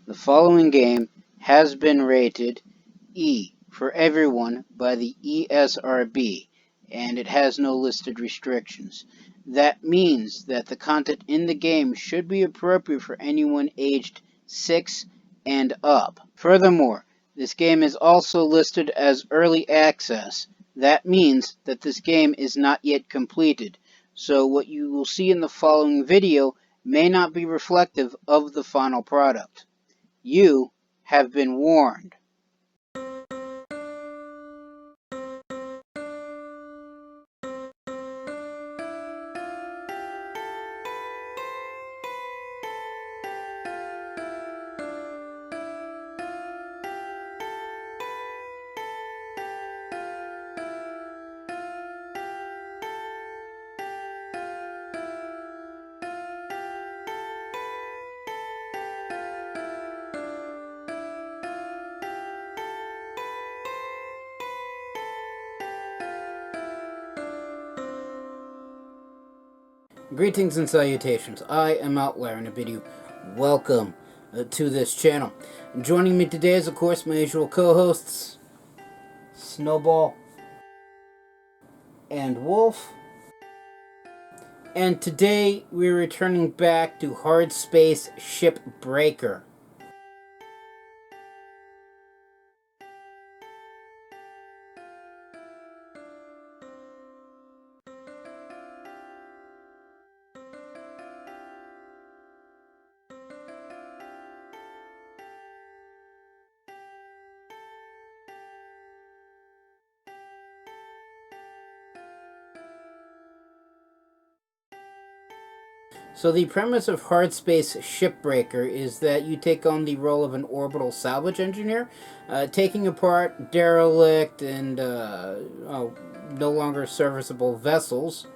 The following game has been rated E for everyone by the ESRB, and it has no listed restrictions. That means that the content in the game should be appropriate for anyone aged 6 and up. Furthermore, this game is also listed as Early Access. That means that this game is not yet completed, so what you will see in the following video may not be reflective of the final product. You have been warned. Greetings and salutations. I am Outlier in a video. Welcome to this channel. Joining me today is, of course, my usual co-hosts, Snowball and Wolf. And today we're returning back to Hardspace Shipbreaker. So the premise of Hardspace Shipbreaker is that you take on the role of an orbital salvage engineer, taking apart derelict and no longer serviceable vessels.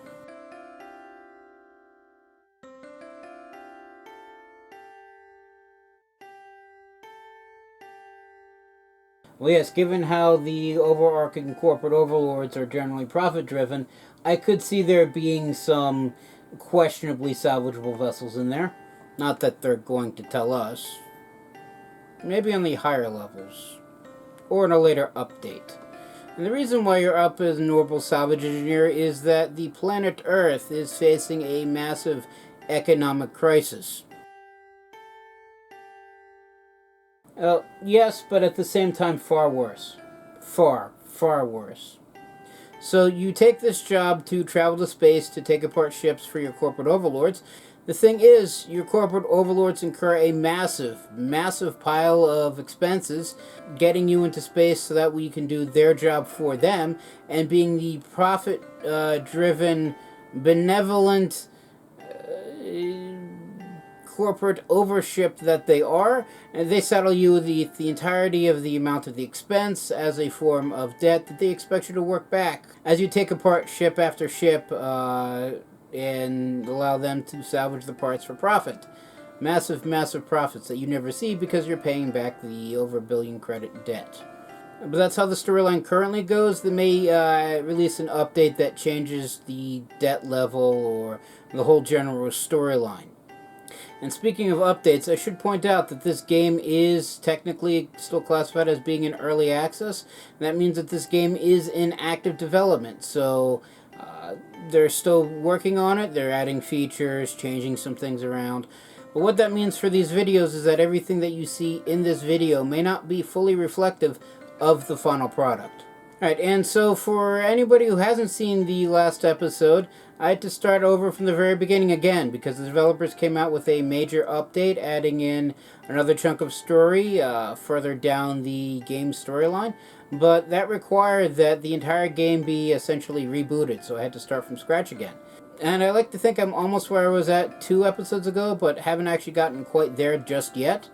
Well, yes, given how the overarching corporate overlords are generally profit-driven, I could see there being some questionably salvageable vessels in there. Not that they're going to tell us. Maybe on the higher levels. Or in a later update. And the reason why you're up as an orbital salvage engineer is that the planet Earth is facing a massive economic crisis. Yes, but at the same time far worse. Far, far worse. So you take this job to travel to space to take apart ships for your corporate overlords. The thing is, your corporate overlords incur a massive, massive pile of expenses getting you into space so that we can do their job for them, and being the profit-driven, benevolent corporate overship that they are, and they settle you the entirety of the amount of the expense as a form of debt that they expect you to work back as you take apart ship after ship and allow them to salvage the parts for profit. Massive, massive profits that you never see because you're paying back the over $1 billion credit debt. But that's how the storyline currently goes. They may release an update that changes the debt level or the whole general storyline. And speaking of updates, I should point out that this game is technically still classified as being in early access. That means that this game is in active development. So they're still working on it. They're adding features, changing some things around. But what that means for these videos is that everything that you see in this video may not be fully reflective of the final product. Alright, and so for anybody who hasn't seen the last episode, I had to start over from the very beginning again because the developers came out with a major update adding in another chunk of story further down the game storyline, but that required that the entire game be essentially rebooted, so I had to start from scratch again. And I like to think I'm almost where I was at 2 episodes ago, but haven't actually gotten quite there just yet.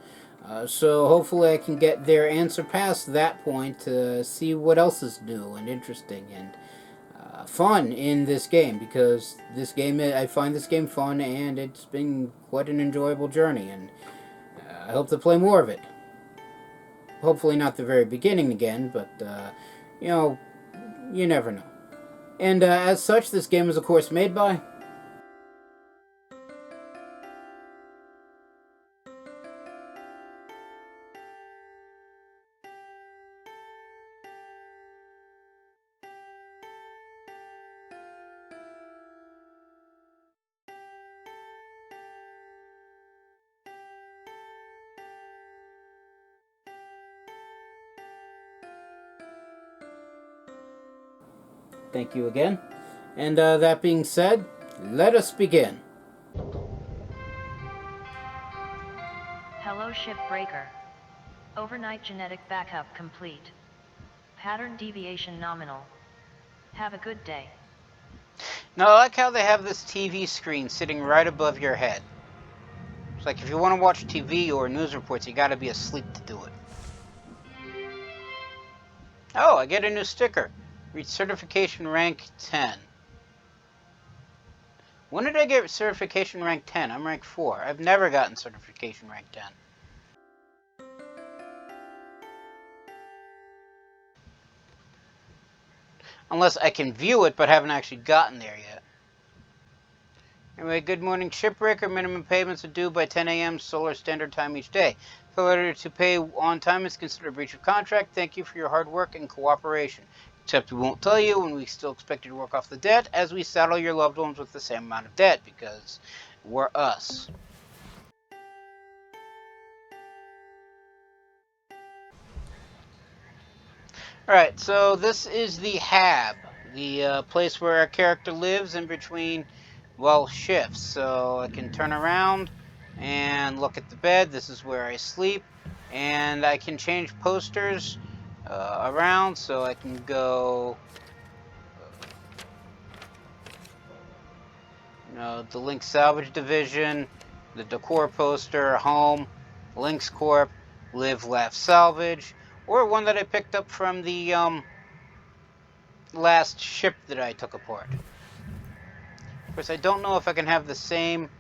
So hopefully I can get there and surpass that point to see what else is new and interesting and fun in this game, because this game, I find this game fun and it's been quite an enjoyable journey, and I hope to play more of it. Hopefully not the very beginning again, but you know, you never know. And as such, this game is of course made by Thank you again. And that being said, let us begin. Hello Shipbreaker. Overnight genetic backup complete. Pattern deviation nominal. Have a good day. Now, I like how they have this TV screen sitting right above your head. It's like if you want to watch TV or news reports, you gotta be asleep to do it. Oh, I get a new sticker. Reach certification rank 10. When did I get certification rank 10? I'm rank 4. I've never gotten certification rank 10. Unless I can view it, but haven't actually gotten there yet. Anyway, good morning, Shipbreaker. Minimum payments are due by 10 a.m. Solar Standard Time each day. Failure to pay on time is considered a breach of contract. Thank you for your hard work and cooperation. Except we won't tell you, and we still expect you to work off the debt as we saddle your loved ones with the same amount of debt, because we're us. Alright, so this is the hab, the place where our character lives in between, well, shifts. So I can turn around and look at the bed. This is where I sleep. And I can change posters around, so I can go, the Link Salvage Division, the Decor poster, Home, Links Corp, Live, Laugh, Salvage, or one that I picked up from the last ship that I took apart. Of course, I don't know if I can have the same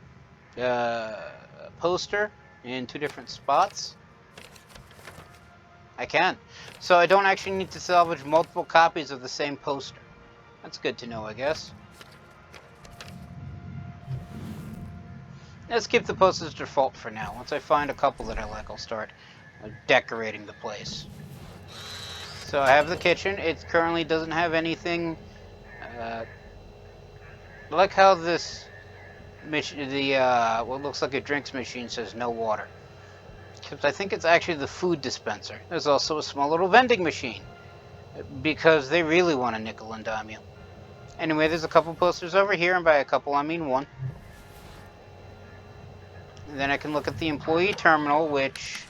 poster in 2 different spots. I can. So I don't actually need to salvage multiple copies of the same poster. That's good to know, I guess. Let's keep the posters default for now. Once I find a couple that I like, I'll start decorating the place. So I have the kitchen. It currently doesn't have anything. I like how this what looks like a drinks machine says no water. Except I think it's actually the food dispenser. There's also a small little vending machine, because they really want to nickel and dime you. Anyway, there's a couple posters over here, and by a couple I mean one. And then I can look at the employee terminal, which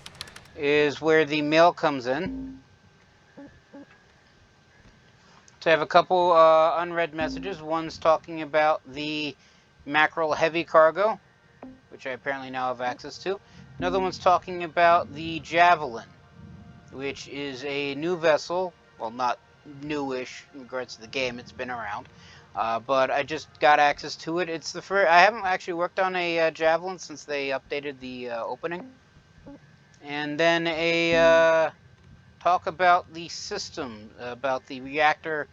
is where the mail comes in. So I have a couple unread messages. One's talking about the mackerel heavy cargo, which I apparently now have access to. Another one's talking about the Javelin, which is a new vessel. Well, not newish in regards to the game. It's been around. But I just got access to it. It's the first. I haven't actually worked on a Javelin since they updated the opening. And then a talk about the system, about the reactor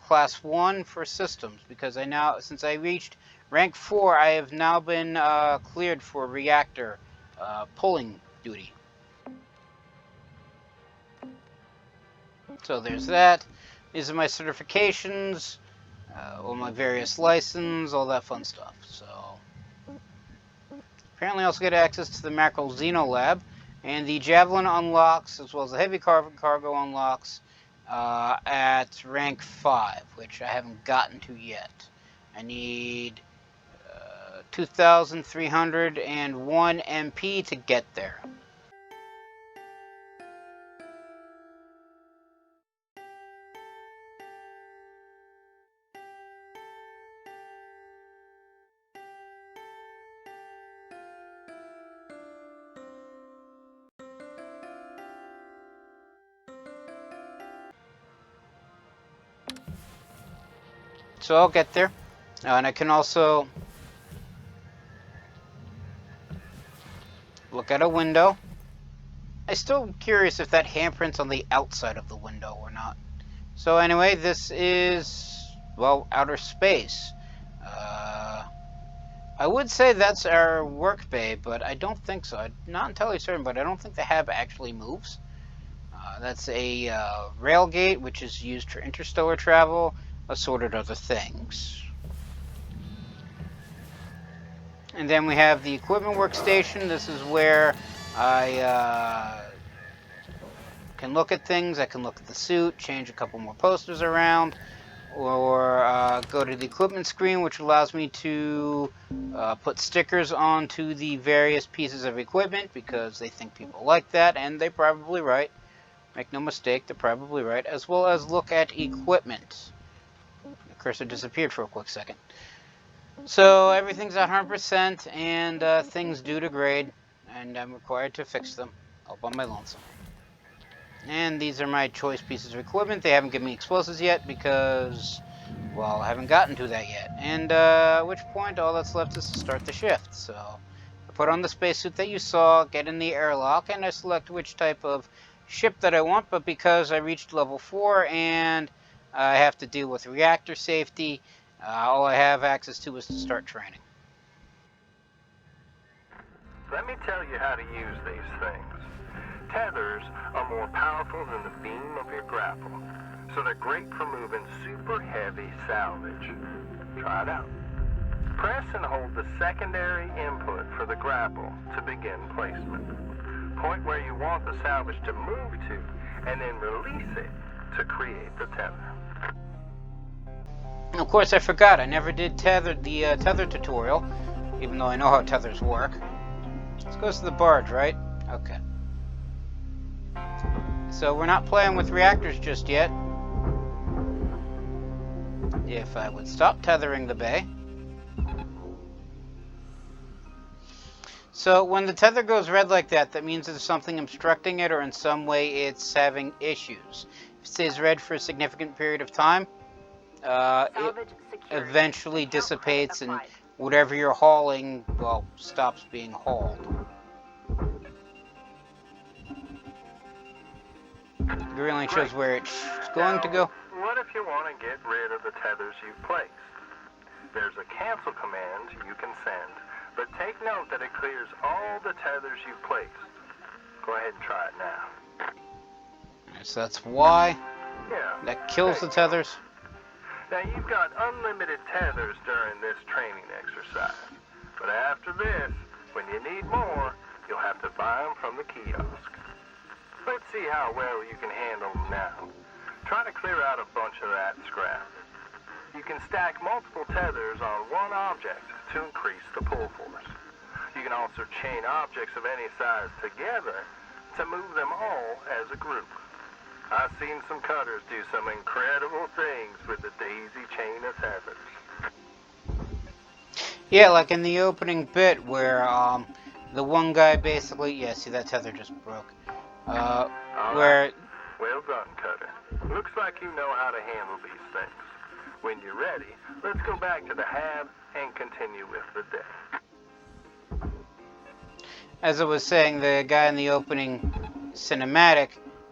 class 1 for systems, because since I reached rank 4, I have now been cleared for reactor pulling duty. So there's that. These are my certifications, all my various licenses, all that fun stuff. So apparently I also get access to the Mackerel Xeno Lab, and the Javelin unlocks, as well as the Heavy Cargo unlocks, at rank 5, which I haven't gotten to yet. I need 2,301 MP to get there. So I'll get there. And I can also look at a window. I'm still curious if that handprint's on the outside of the window or not. So anyway, this is, well, outer space. I would say that's our work bay, but I don't think so. I'm not entirely certain, but I don't think the hab actually moves. That's a rail gate, which is used for interstellar travel, assorted other things. And then we have the equipment workstation. This is where I can look at things. I can look at the suit, change a couple more posters around, or go to the equipment screen, which allows me to put stickers onto the various pieces of equipment because they think people like that, and they're probably right. Make no mistake, they're probably right. As well as look at equipment. The cursor disappeared for a quick second. So everything's at 100%, and things do degrade, and I'm required to fix them all by my lonesome. And these are my choice pieces of equipment. They haven't given me explosives yet because, well, I haven't gotten to that yet. And at which point all that's left is to start the shift. So I put on the spacesuit that you saw, get in the airlock, and I select which type of ship that I want. But because I reached level 4 and I have to deal with reactor safety, all I have access to is to start training. Let me tell you how to use these things. Tethers are more powerful than the beam of your grapple, so they're great for moving super heavy salvage. Try it out. Press and hold the secondary input for the grapple to begin placement. Point where you want the salvage to move to, and then release it to create the tether. Of course, I forgot. I never did the tether tutorial, even though I know how tethers work. This goes to the barge, right? Okay. So we're not playing with reactors just yet. If I would stop tethering the bay. So when the tether goes red like that, that means there's something obstructing it or in some way it's having issues. If it stays red for a significant period of time, it eventually dissipates and whatever you're hauling, well, stops being hauled. The green line shows where it's going to go. What if you want to get rid of the tethers you've placed? There's a cancel command you can send, but take note that it clears all the tethers you've placed. Go ahead and try it now. So that's why. Yeah. That kills the tethers. Now you've got unlimited tethers during this training exercise, but after this, when you need more, you'll have to buy them from the kiosk. Let's see how well you can handle them now. Try to clear out a bunch of that scrap. You can stack multiple tethers on one object to increase the pull force. You can also chain objects of any size together to move them all as a group. I've seen some cutters do some incredible things with the daisy chain of tethers. Yeah, like in the opening bit where the one guy basically, yeah, see that tether just broke. Where... Well done, Cutter. Looks like you know how to handle these things. When you're ready, let's go back to the hab and continue with the day. As I was saying, the guy in the opening cinematic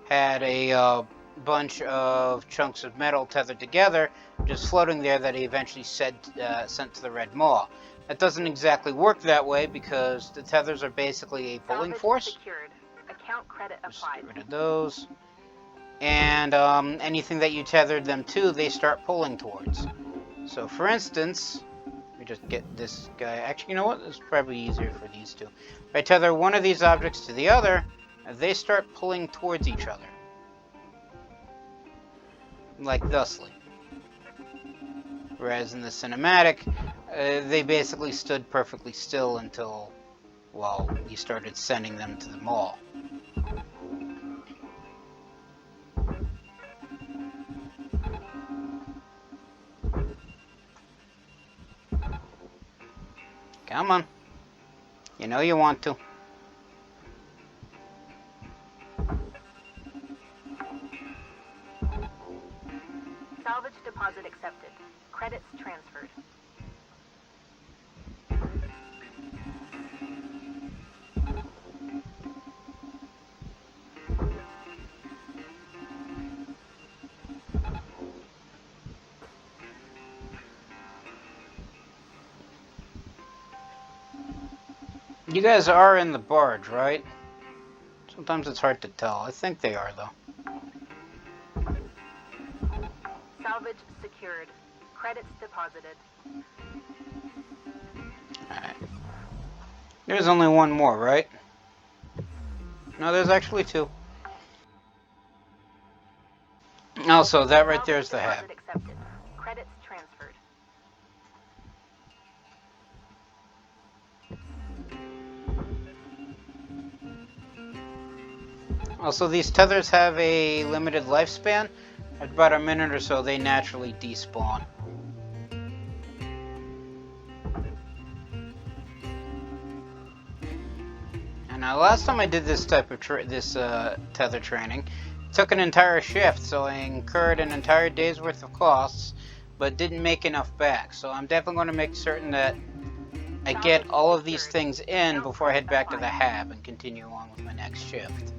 had a bunch of chunks of metal tethered together, just floating there, that he eventually sent to the Red Maw. That doesn't exactly work that way because the tethers are basically a pulling force. Secured. Account credit applied. Just get rid of those. And anything that you tethered them to, they start pulling towards. So for instance, let me just get this guy. Actually, you know what? It's probably easier for these two. If I tether one of these objects to the other, they start pulling towards each other. Like thusly. Whereas in the cinematic, they basically stood perfectly still until, well, you started sending them to the mall. Come on. You know you want to. Salvage deposit accepted. Credits transferred. You guys are in the barge, right? Sometimes it's hard to tell. I think they are, though. Salvage secured. Credits deposited. Alright. There's only one more, right? No, there's actually two. Also, that right there is the hab. Accepted. Also, these tethers have a limited lifespan. At about a minute or so, they naturally despawn. And now, last time I did this type of tether training, it took an entire shift, so I incurred an entire day's worth of costs, but didn't make enough back. So I'm definitely going to make certain that I get all of these things in before I head back to the hab and continue on with my next shift.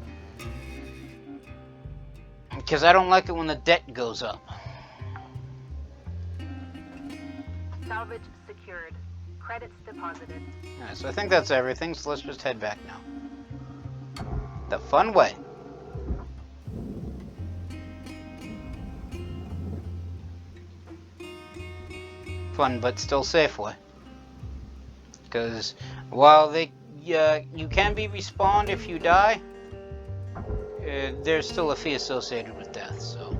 Because I don't like it when the debt goes up. Salvage secured. Credits deposited. Alright, so I think that's everything, so let's just head back now. The fun way. Fun but still safe way. Because while you can be respawned if you die, there's still a fee associated with death, so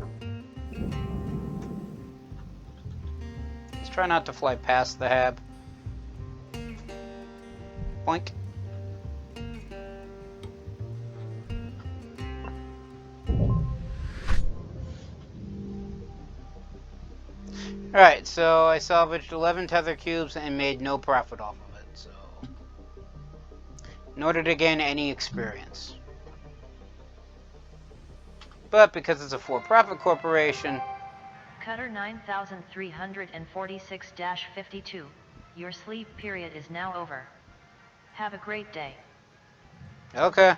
let's try not to fly past the hab. Boink. Alright, so I salvaged 11 tether cubes and made no profit off of it, so in order to gain any experience. But because it's a for-profit corporation... Cutter 9346-52, your sleep period is now over. Have a great day. Okay.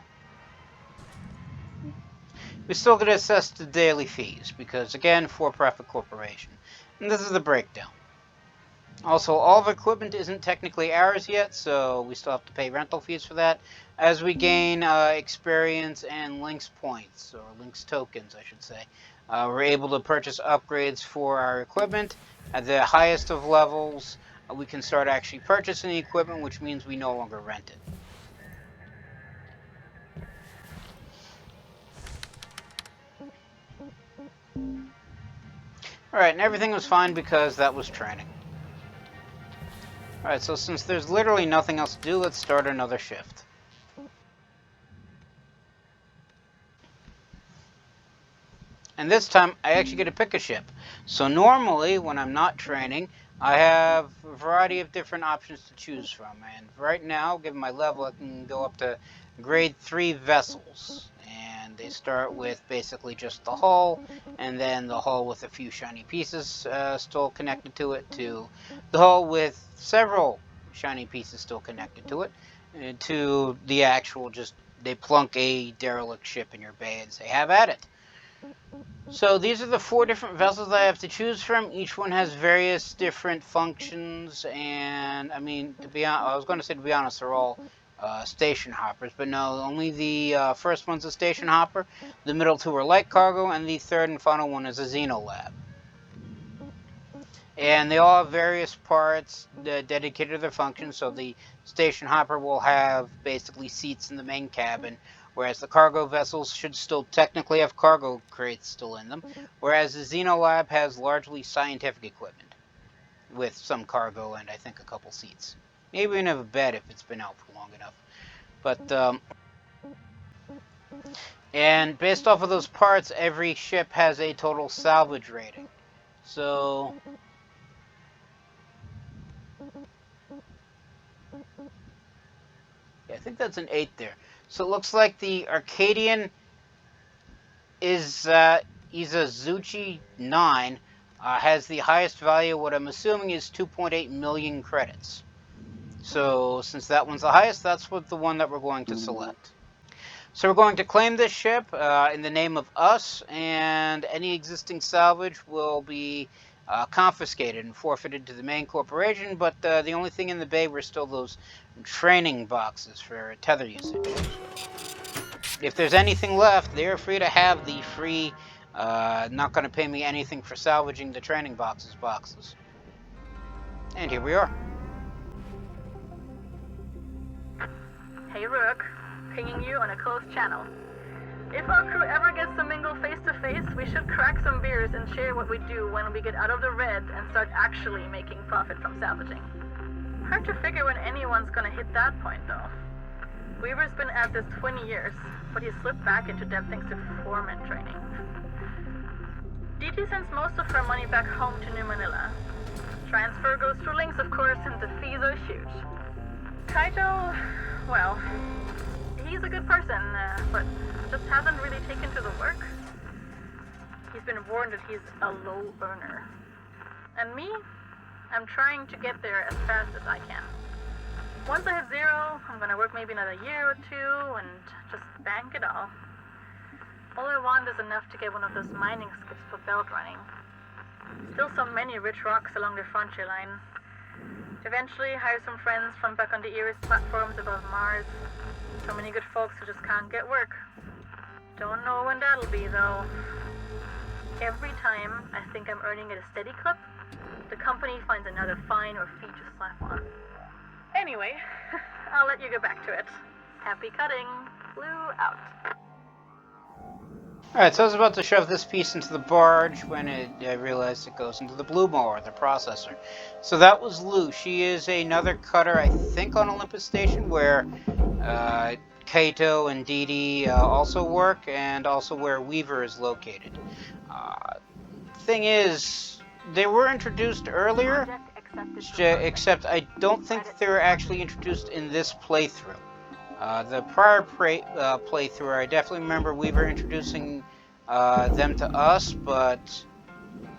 We still get assessed the daily fees, because again, for-profit corporation. And this is the breakdown. Also, all of equipment isn't technically ours yet, so we still have to pay rental fees for that. As we gain experience and links points, or links tokens, I should say, we're able to purchase upgrades for our equipment. At the highest of levels, we can start actually purchasing the equipment, which means we no longer rent it. Alright, and everything was fine because that was training. Alright, so since there's literally nothing else to do, let's start another shift. And this time, I actually get to pick a ship. So normally, when I'm not training, I have a variety of different options to choose from. And right now, given my level, I can go up to grade 3 vessels. And they start with basically just the hull, and then the hull with a few shiny pieces still connected to it, to the hull with several shiny pieces still connected to it, to the actual just, they plunk a derelict ship in your bay and say, have at it. So these are the 4 different vessels I have to choose from. Each one has various different functions, and I mean, to be honest, I was going to say, to be honest, they're all station hoppers, but no, only the first one's a station hopper, the middle 2 are light cargo, and the third and final one is a Xeno lab. And they all have various parts dedicated to their functions, so the station hopper will have basically seats in the main cabin, whereas the cargo vessels should still technically have cargo crates still in them, whereas the Xeno lab has largely scientific equipment, with some cargo and I think a couple seats. Maybe even have a bed if it's been out for long enough. But, and based off of those parts, every ship has a total salvage rating. So... yeah, I think that's an 8 there. So it looks like the Arcadian is Izazuchi 9 has the highest value, what I'm assuming is 2.8 million credits. So since that one's the highest, that's what the one that we're going to select. So we're going to claim this ship in the name of us, and any existing salvage will be confiscated and forfeited to the main corporation, but the only thing in the bay were still those training boxes for tether usage. If there's anything left, they're free to have the free, not going to pay me anything for salvaging the training boxes. And here we are. Hey Rook, pinging you on a closed channel. If our crew ever gets to mingle face to face, we should crack some beers and share what we do when we get out of the red and start actually making profit from salvaging. Hard to figure when anyone's gonna hit that point though. Weaver's been at this 20 years, but he slipped back into debt thanks to foreman training. DT sends most of her money back home to New Manila. Transfer goes through links, of course, and the fees are huge. Kaito, well, he's a good person, but just hasn't really taken to the work. He's been warned that he's a low earner. And me? I'm trying to get there as fast as I can. Once I hit zero, I'm gonna work maybe another year or two and just bank it all. All I want is enough to get one of those mining skips for belt running. Still so many rich rocks along the frontier line. Eventually hire some friends from back on the Eris platforms above Mars. So many good folks who just can't get work. Don't know when that'll be though. Every time I think I'm earning at a steady clip, the company finds another fine or fee to slap on. Anyway, I'll let you get back to it. Happy cutting. Blue out. Alright, so I was about to shove this piece into the barge when I realized it goes into the blue mower, the processor. So that was Lou. She is another cutter, I think, on Olympus Station, where Kaito and Dee Dee also work, and also where Weaver is located. Thing is, they were introduced earlier, except I don't think they were actually introduced in this playthrough. The prior playthrough, I definitely remember Weaver introducing them to us, but...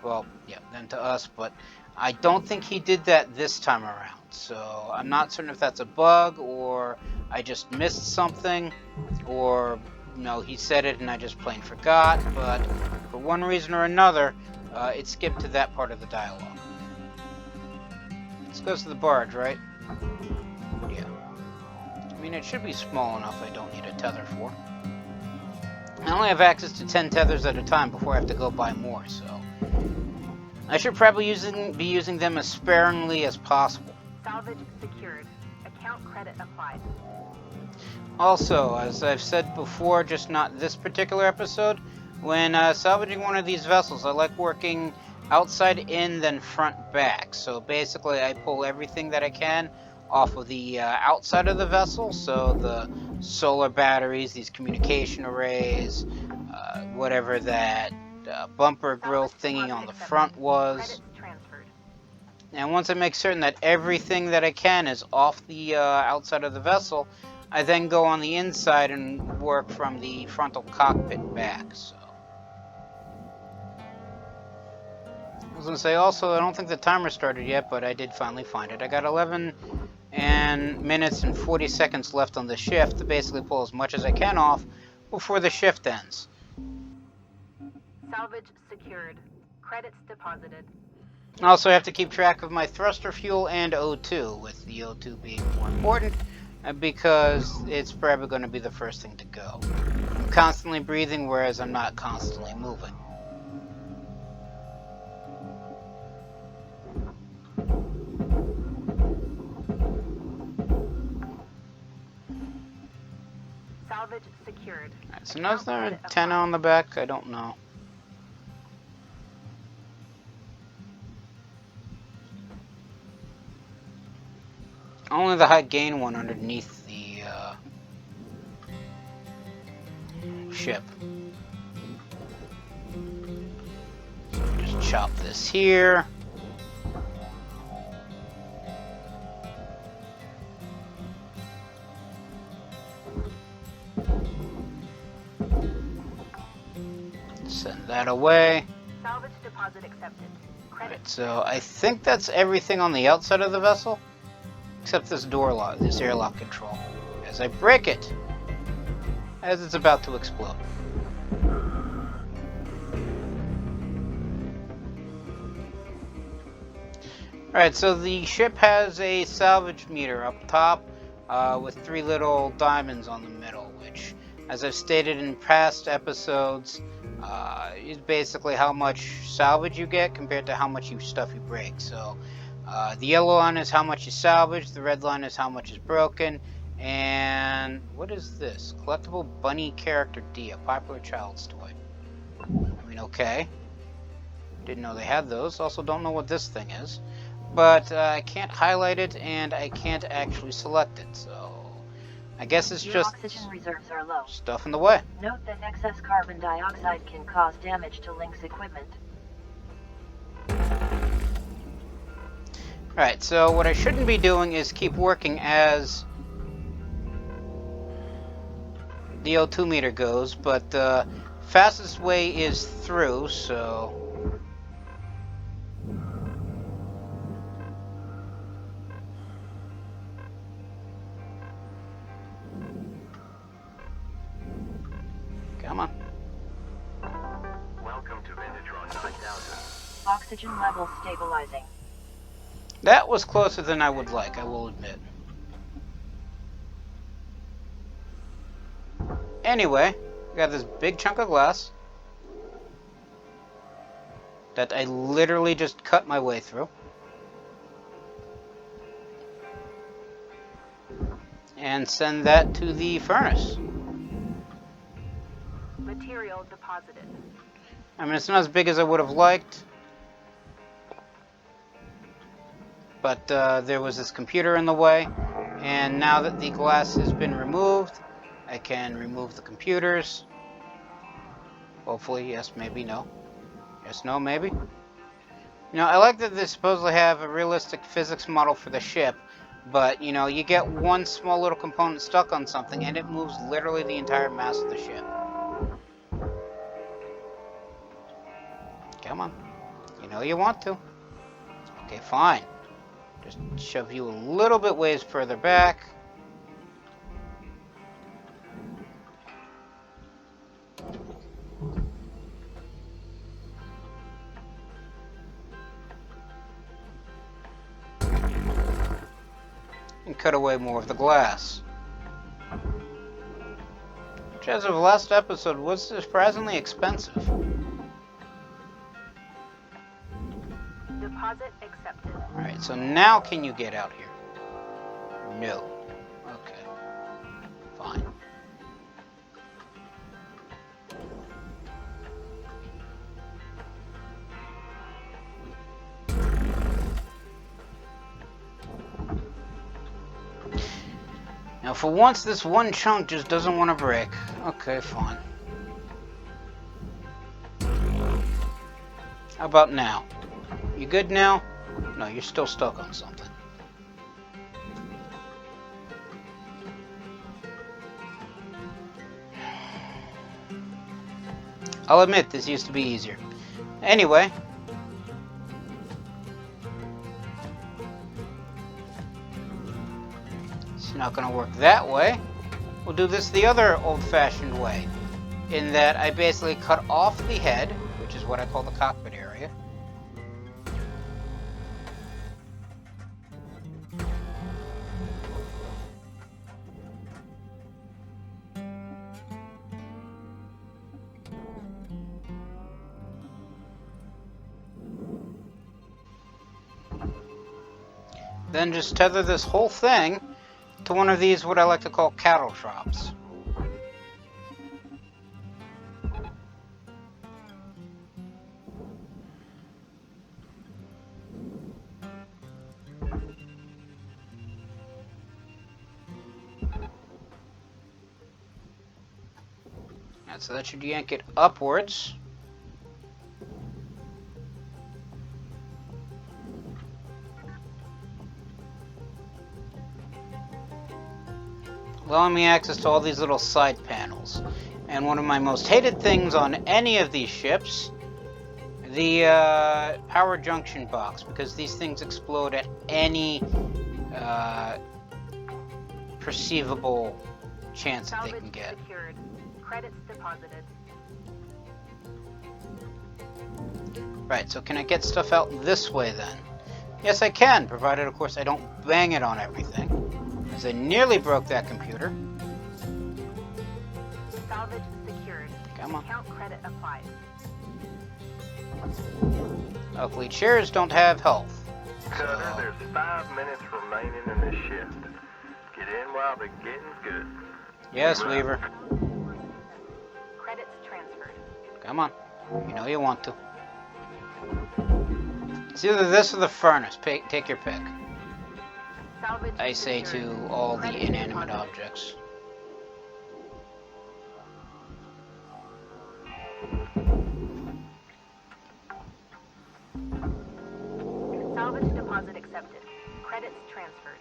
Well, yeah, them to us, but I don't think he did that this time around. So I'm not certain if that's a bug, or I just missed something, or, no, he said it and I just plain forgot, but for one reason or another, it skipped to that part of the dialogue. This goes to the barge, right? Yeah. I mean, it should be small enough I don't need a tether for. I only have access to 10 tethers at a time before I have to go buy more, so... I should probably be using them as sparingly as possible. Salvage secured. Account credit applied. Also, as I've said before, just not this particular episode, when salvaging one of these vessels, I like working outside in, then front back. So basically, I pull everything that I can off of the outside of the vessel, so the solar batteries, these communication arrays, whatever that bumper grill thingy on the front was. And once I make certain that everything that I can is off the outside of the vessel, I then go on the inside and work from the frontal cockpit back. So I was going to say also, I don't think the timer started yet, but I did finally find it. I got 11 minutes and 40 seconds left on the shift to basically pull as much as I can off before the shift ends. Salvage secured. Credits deposited. Also, I have to keep track of my thruster fuel and O2, with the O2 being more important because it's probably going to be the first thing to go. I'm constantly breathing, whereas I'm not constantly moving. Salvage secured. Alright, so now is there an antenna on the back? I don't know. Only the high gain one underneath the ship. So just chop this here. Send that away. Salvage deposit accepted. Right, so I think that's everything on the outside of the vessel. Except this door lock, this airlock control. As I break it, as it's about to explode. Alright, so the ship has a salvage meter up top with 3 little diamonds on the middle, which, as I've stated in past episodes, is basically how much salvage you get compared to how much stuff you break. So the yellow line is how much you salvage, the red line is how much is broken, and what is this? Collectible bunny character D, a popular child's toy. I mean, okay. Didn't know they had those. Also don't know what this thing is. But I can't highlight it, and I can't actually select it, so I guess it's Your just oxygen reserves are low. stuff in the way. Note that excess carbon dioxide can cause damage to Link's equipment. Right, so what I shouldn't be doing is keep working as the O2 meter goes, but the fastest way is through, so... Come on. Welcome to Vintatron 9000. Oxygen levels stabilizing. That was closer than I would like, I will admit. Anyway, we got this big chunk of glass that I literally just cut my way through. And send that to the furnace. Material deposited. I mean, it's not as big as I would have liked. But there was this computer in the way. And now that the glass has been removed, I can remove the computers. Hopefully, yes, maybe, no. Yes, no, maybe. You know, I like that they supposedly have a realistic physics model for the ship. But, you know, you get one small little component stuck on something and it moves literally the entire mass of the ship. Come on. You know you want to. Okay, fine. Just shove you a little bit ways further back. And cut away more of the glass. Which, as of last episode, was surprisingly expensive. Deposit accepted. Alright, so now can you get out here? No. Okay. Fine. Now, for once, this one chunk just doesn't want to break. Okay, fine. How about now? You good now? No, you're still stuck on something. I'll admit, this used to be easier. Anyway. It's not going to work that way. We'll do this the other old-fashioned way. In that I basically cut off the head, which is what I call the cockpit area. Then just tether this whole thing to one of these, what I like to call cattle troughs. And so that should yank it upwards. Allowing me access to all these little side panels. And one of my most hated things on any of these ships, the power junction box, because these things explode at any perceivable chance that they can get. Secured. Credits deposited. Right, so can I get stuff out this way then? Yes, I can, provided, of course, I don't bang it on everything. As I nearly broke that computer. Salvage secured. Come on. Account credit applied. Hopefully chairs don't have health. Cutter, there's 5 minutes remaining in this shift. Get in while the getting's good. Yes, Weaver. Credits transferred. Come on. You know you want to. It's either this or the furnace. Take your pick. Salvage I say secured. to all the Credits inanimate deposited. objects. accepted. Credits transferred.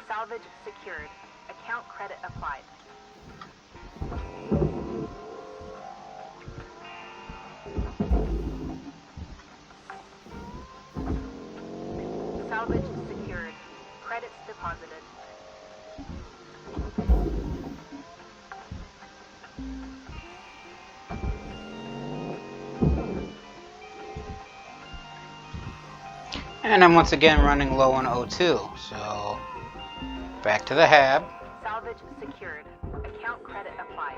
Salvage secured. Account credit applied. Salvage secured. Credits deposited. And I'm once again running low on O2, so back to the hab. Salvage secured. Account credit applied.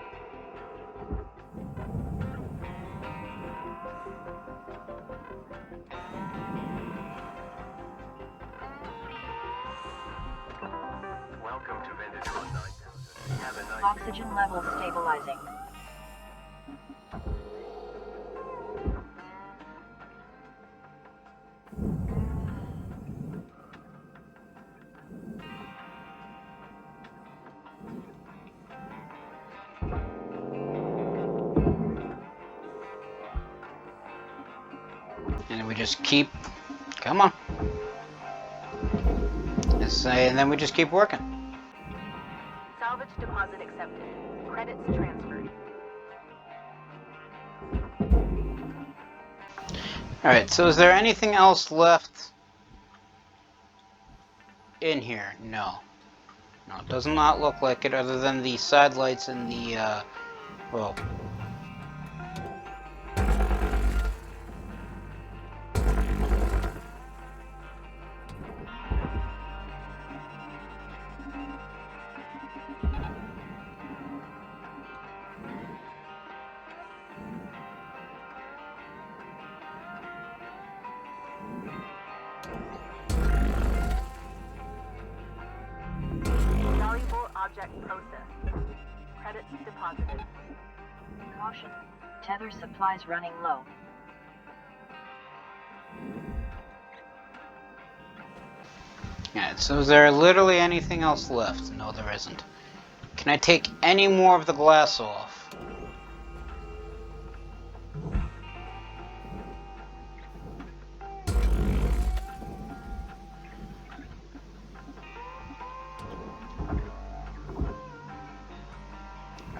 Welcome to Vendor 9000. Have a nice Oxygen level stabilizing. And we just keep, come on. And then we just keep working. Salvage deposit accepted. Credits transferred. Alright, so is there anything else left in here? No. No, it does not look like it other than the side lights and the, well... Valuable object processed. Credits deposited. Caution. Tether supplies running low. Alright, so is there literally anything else left? No, there isn't. Can I take any more of the glass off?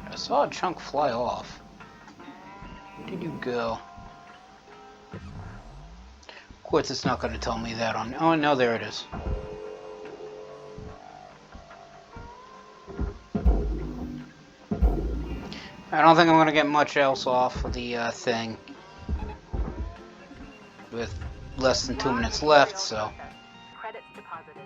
I saw a chunk fly off. Where did you go? Of course, it's not going to tell me that on... Oh, no, there it is. I don't think I'm going to get much else off of the thing. With less than 2 minutes left, so... Credits deposited.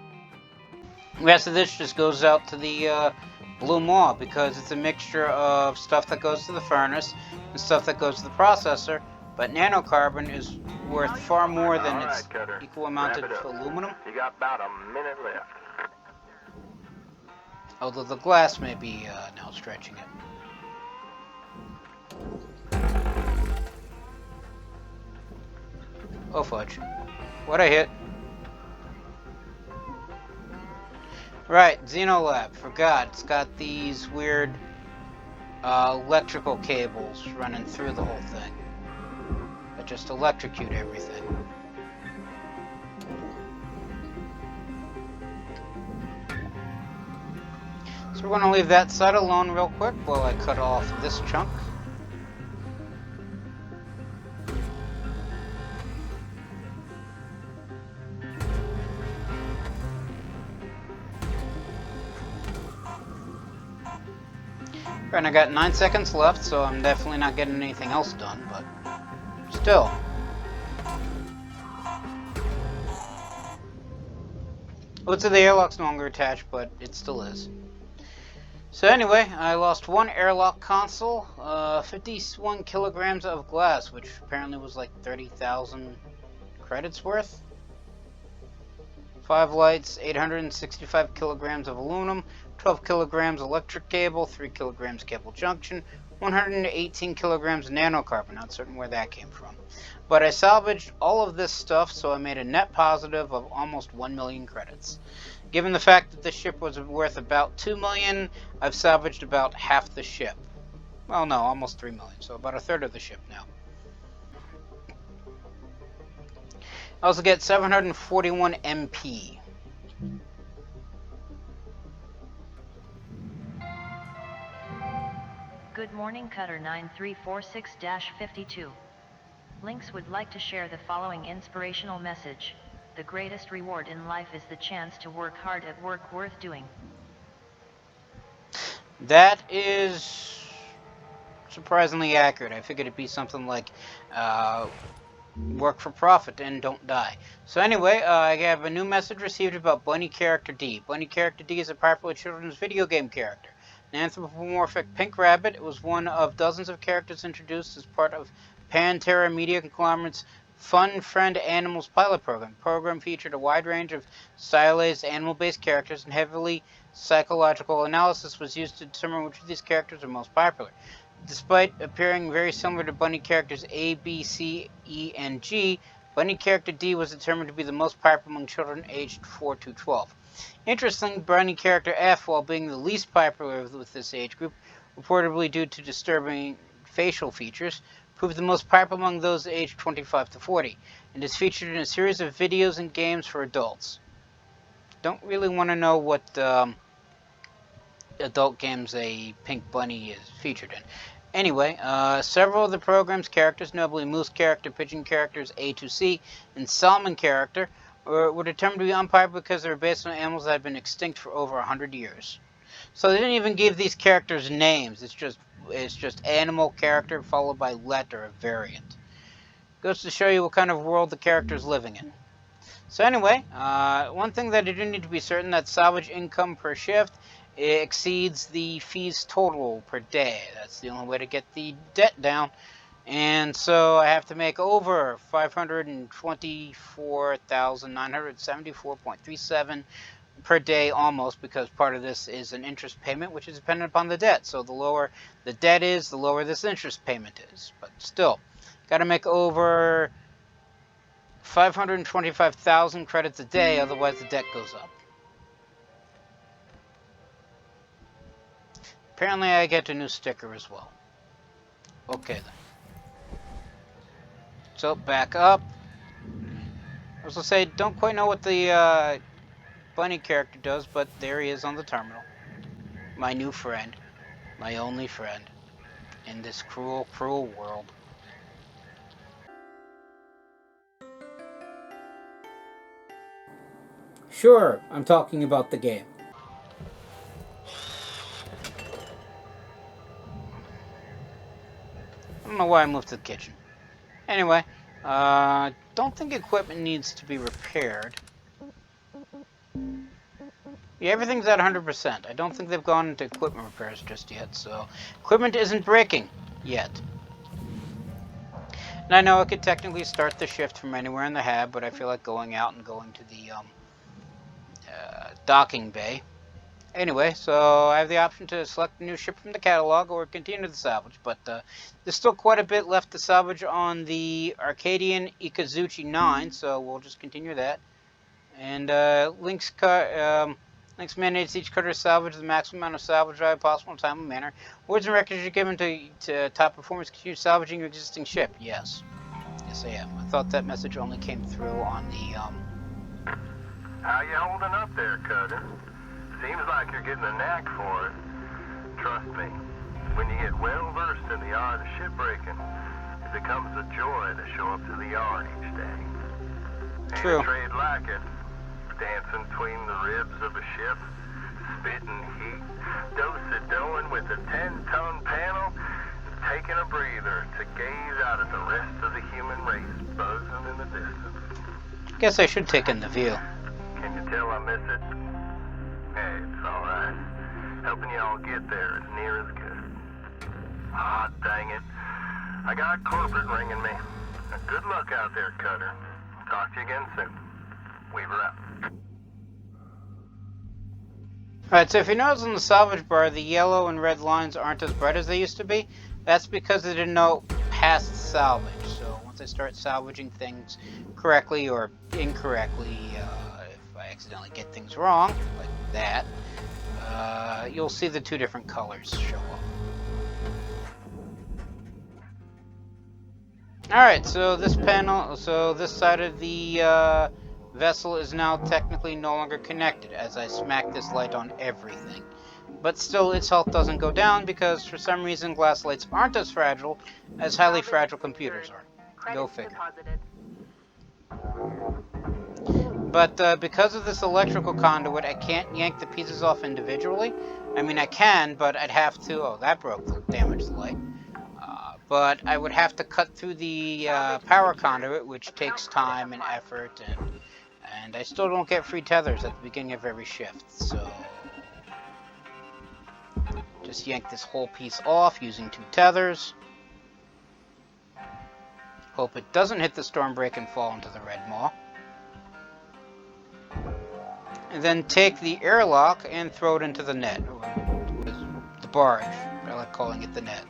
The rest of this just goes out to the blue maw because it's a mixture of stuff that goes to the furnace and stuff that goes to the processor, but nanocarbon is worth far more than All right, its Cutter. equal amount Wrap of it up. aluminum, You got about a minute left. although the glass may be now stretching it. Oh fudge. What'd I hit? Right, Xenolab, forgot. It's got these weird electrical cables running through the whole thing that just electrocute everything. So we're going to leave that side alone real quick while I cut off this chunk. And I got 9 seconds left, so I'm definitely not getting anything else done, but still. Looks like the airlock's no longer attached, but it still is. So anyway, I lost one airlock console, 51 kilograms of glass, which apparently was like 30,000 credits worth. 5 lights, 865 kilograms of aluminum, 12 kilograms electric cable, 3 kilograms cable junction, 118 kilograms of nanocarbon. Not certain where that came from. But I salvaged all of this stuff, so I made a net positive of almost 1 million credits. Given the fact that this ship was worth about 2 million, I've salvaged about half the ship. Well, no, almost 3 million, so about a third of the ship now. I also get 741 MP. Good morning, Cutter 9346-52. Lynx would like to share the following inspirational message. The greatest reward in life is the chance to work hard at work worth doing. That is surprisingly accurate. I figured it'd be something like work for profit and don't die. So anyway, I have a new message received about Bunny Character D. Bunny Character D is a popular children's video game character. An anthropomorphic pink rabbit, it was one of dozens of characters introduced as part of Pantera Media Conglomerate's Fun Friend Animals pilot program. The program featured a wide range of stylized animal-based characters, and heavily psychological analysis was used to determine which of these characters are most popular. Despite appearing very similar to Bunny characters A, B, C, E, and G, Bunny character D was determined to be the most popular among children aged 4 to 12. Interestingly, Bunny character F, while being the least popular with this age group, reportedly due to disturbing facial features, proved the most popular among those aged 25 to 40, and is featured in a series of videos and games for adults. Don't really want to know what adult games a pink bunny is featured in. Anyway, several of the program's characters, notably Moose character, Pigeon characters A to C, and Salmon character, were determined to be unpopular because they were based on animals that had been extinct for over 100 years. So they didn't even give these characters names. It's just animal character followed by letter, a variant. Goes to show you what kind of world the character's living in. So anyway, one thing that I do need to be certain that salvage income per shift exceeds the fees total per day. That's the only way to get the debt down. And so I have to make over 524,974.37 per day almost, because part of this is an interest payment, which is dependent upon the debt. So the lower the debt is, the lower this interest payment is. But still, got to make over 525,000 credits a day, otherwise the debt goes up. Apparently I get a new sticker as well. Okay then. So, back up. I was going to say, don't quite know what the bunny character does, but there he is on the terminal. My new friend. My only friend. In this cruel, cruel world. Sure, I'm talking about the game. I don't know why I moved to the kitchen. Anyway, don't think equipment needs to be repaired. Yeah, everything's at 100%. I don't think they've gone into equipment repairs just yet, so equipment isn't breaking yet. And I know I could technically start the shift from anywhere in the hab, but I feel like going out and going to the docking bay. Anyway, so I have the option to select a new ship from the catalog or continue the salvage, but there's still quite a bit left to salvage on the Arcadian Ikazuchi 9, so we'll just continue that. And Lynx mandates each cutter salvage the maximum amount of salvage value possible in a timely manner. Words and records are given to top performers. Continue salvaging your existing ship. Yes. Yes, I am. I thought that message only came through on the... How you holding up there, Cutter? Seems like you're getting a knack for it. Trust me, when you get well versed in the art of shipbreaking, it becomes a joy to show up to the yard each day. True. Ain't a trade like it. Dancing between the ribs of a ship, spitting heat, do-si-doing with a 10-ton panel, and taking a breather to gaze out at the rest of the human race buzzing in the distance. Guess I should take in the view. Can you tell I miss it? Hey, it's alright. Helping you all get there is near as good. Ah, dang it. I got corporate ringing me. Now, good luck out there, Cutter. Talk to you again soon. Weaver out. Alright, so if you notice on the salvage bar, the yellow and red lines aren't as bright as they used to be. That's because they didn't know past salvage. So once I start salvaging things correctly or incorrectly, if I accidentally get things wrong, like that, you'll see the two different colors show up. Alright, so this side of the vessel is now technically no longer connected as I smack this light on everything. But still, its health doesn't go down because for some reason glass lights aren't as fragile as highly fragile computers are. Go figure. But because of this electrical conduit, I can't yank the pieces off individually. I mean, I can, but I'd have to... Oh, that damaged the light. But I would have to cut through the power conduit, which takes time and effort, and I still don't get free tethers at the beginning of every shift, so... Just yank this whole piece off using 2 tethers. Hope it doesn't hit the storm break and fall into the red maw. And then take the airlock and throw it into the net, or the barge. I like calling it the net.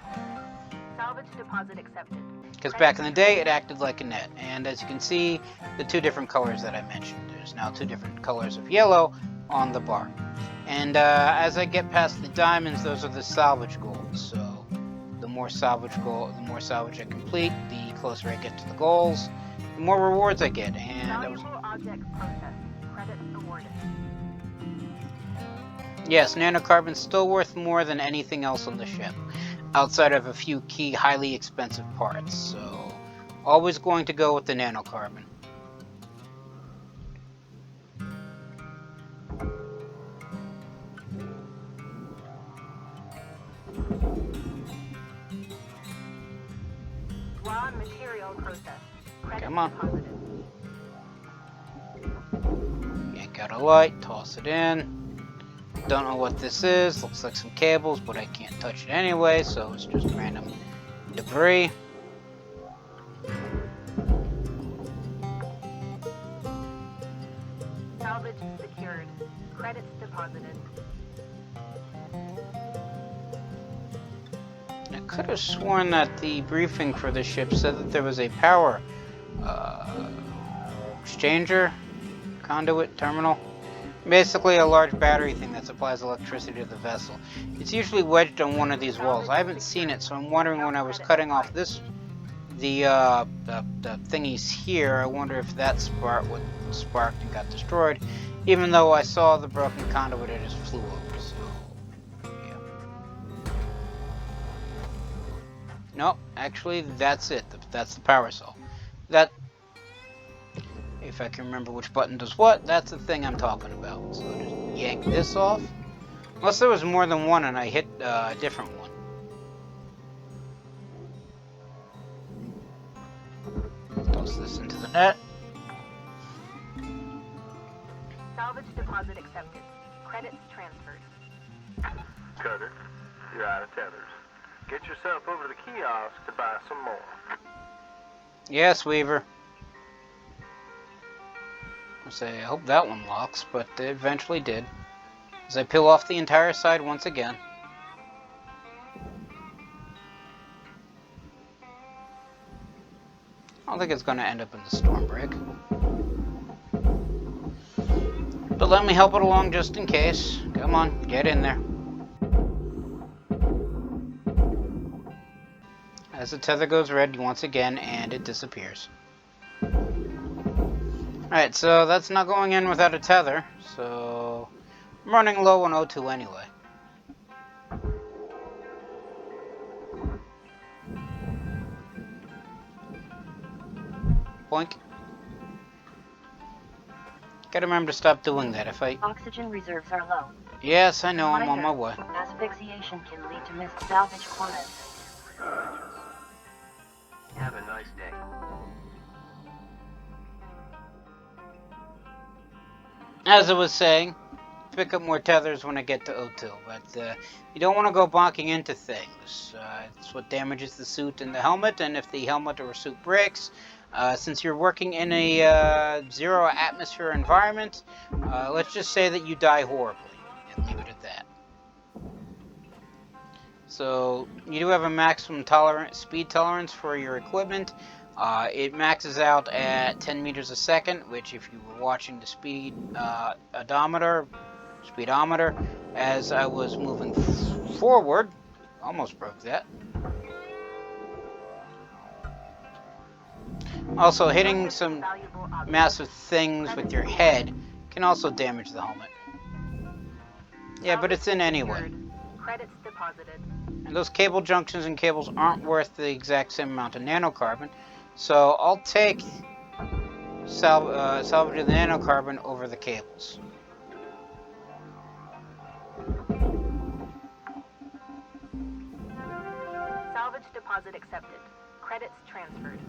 Salvage deposit accepted. Because back in the day, it acted like a net. And as you can see, the 2 different colors that I mentioned. There's now 2 different colors of yellow on the bar. And as I get past the diamonds, those are the salvage goals. So the more salvage I complete, the closer I get to the goals, the more rewards I get. And Valuable objects processed. Credits awarded. Yes, nanocarbon's still worth more than anything else on the ship, outside of a few key, highly expensive parts. So always going to go with the nanocarbon. Raw material processed. Credits Come on. deposited. Yank out a light, toss it in. Don't know what this is. Looks like some cables, but I can't touch it anyway, so it's just random debris. Salvage secured. Credits deposited. I could have sworn that the briefing for the ship said that there was a power exchanger, conduit, terminal. Basically a large battery thing that supplies electricity to the vessel. It's usually wedged on one of these walls. I haven't seen it, so I'm wondering when I was cutting off the thingies here, I wonder if that sparked and got destroyed. Even though I saw the broken conduit, it just flew over, so... yeah. Nope, actually, that's it. That's the power cell. That... if I can remember which button does what, that's the thing I'm talking about. So just yank this off. Unless there was more than one and I hit a different one. Toss this into the net. Salvage deposit accepted. Credits transferred. Cutter, you're out of tethers. Get yourself over to the kiosk to buy some more. Yes, Weaver. I hope that one locks, but it eventually did. As I peel off the entire side once again. I don't think it's going to end up in the storm break. But let me help it along just in case. Come on, get in there. As the tether goes red once again, and it disappears. Alright, so that's not going in without a tether, so I'm running low on O2 anyway. Boink. Gotta remember to stop doing that if I... Oxygen reserves are low. Yes, I know, I'm on my way. Asphyxiation can lead to missed salvage quantities. Have a nice day. As I was saying, pick up more tethers when I get to O2, but you don't want to go bonking into things. It's what damages the suit and the helmet, and if the helmet or suit breaks, since you're working in a zero atmosphere environment, let's just say that you die horribly, and leave it at that. So you do have a maximum speed tolerance for your equipment. It maxes out at 10 meters a second, which if you were watching the speedometer, as I was moving forward, almost broke that. Also, hitting some massive things with your head can also damage the helmet. Yeah, but it's in anyway. Credits deposited. And those cable junctions and cables aren't worth the exact same amount of nanocarbon, so I'll take salvage of the nanocarbon over the cables. Salvage deposit accepted. Credits transferred.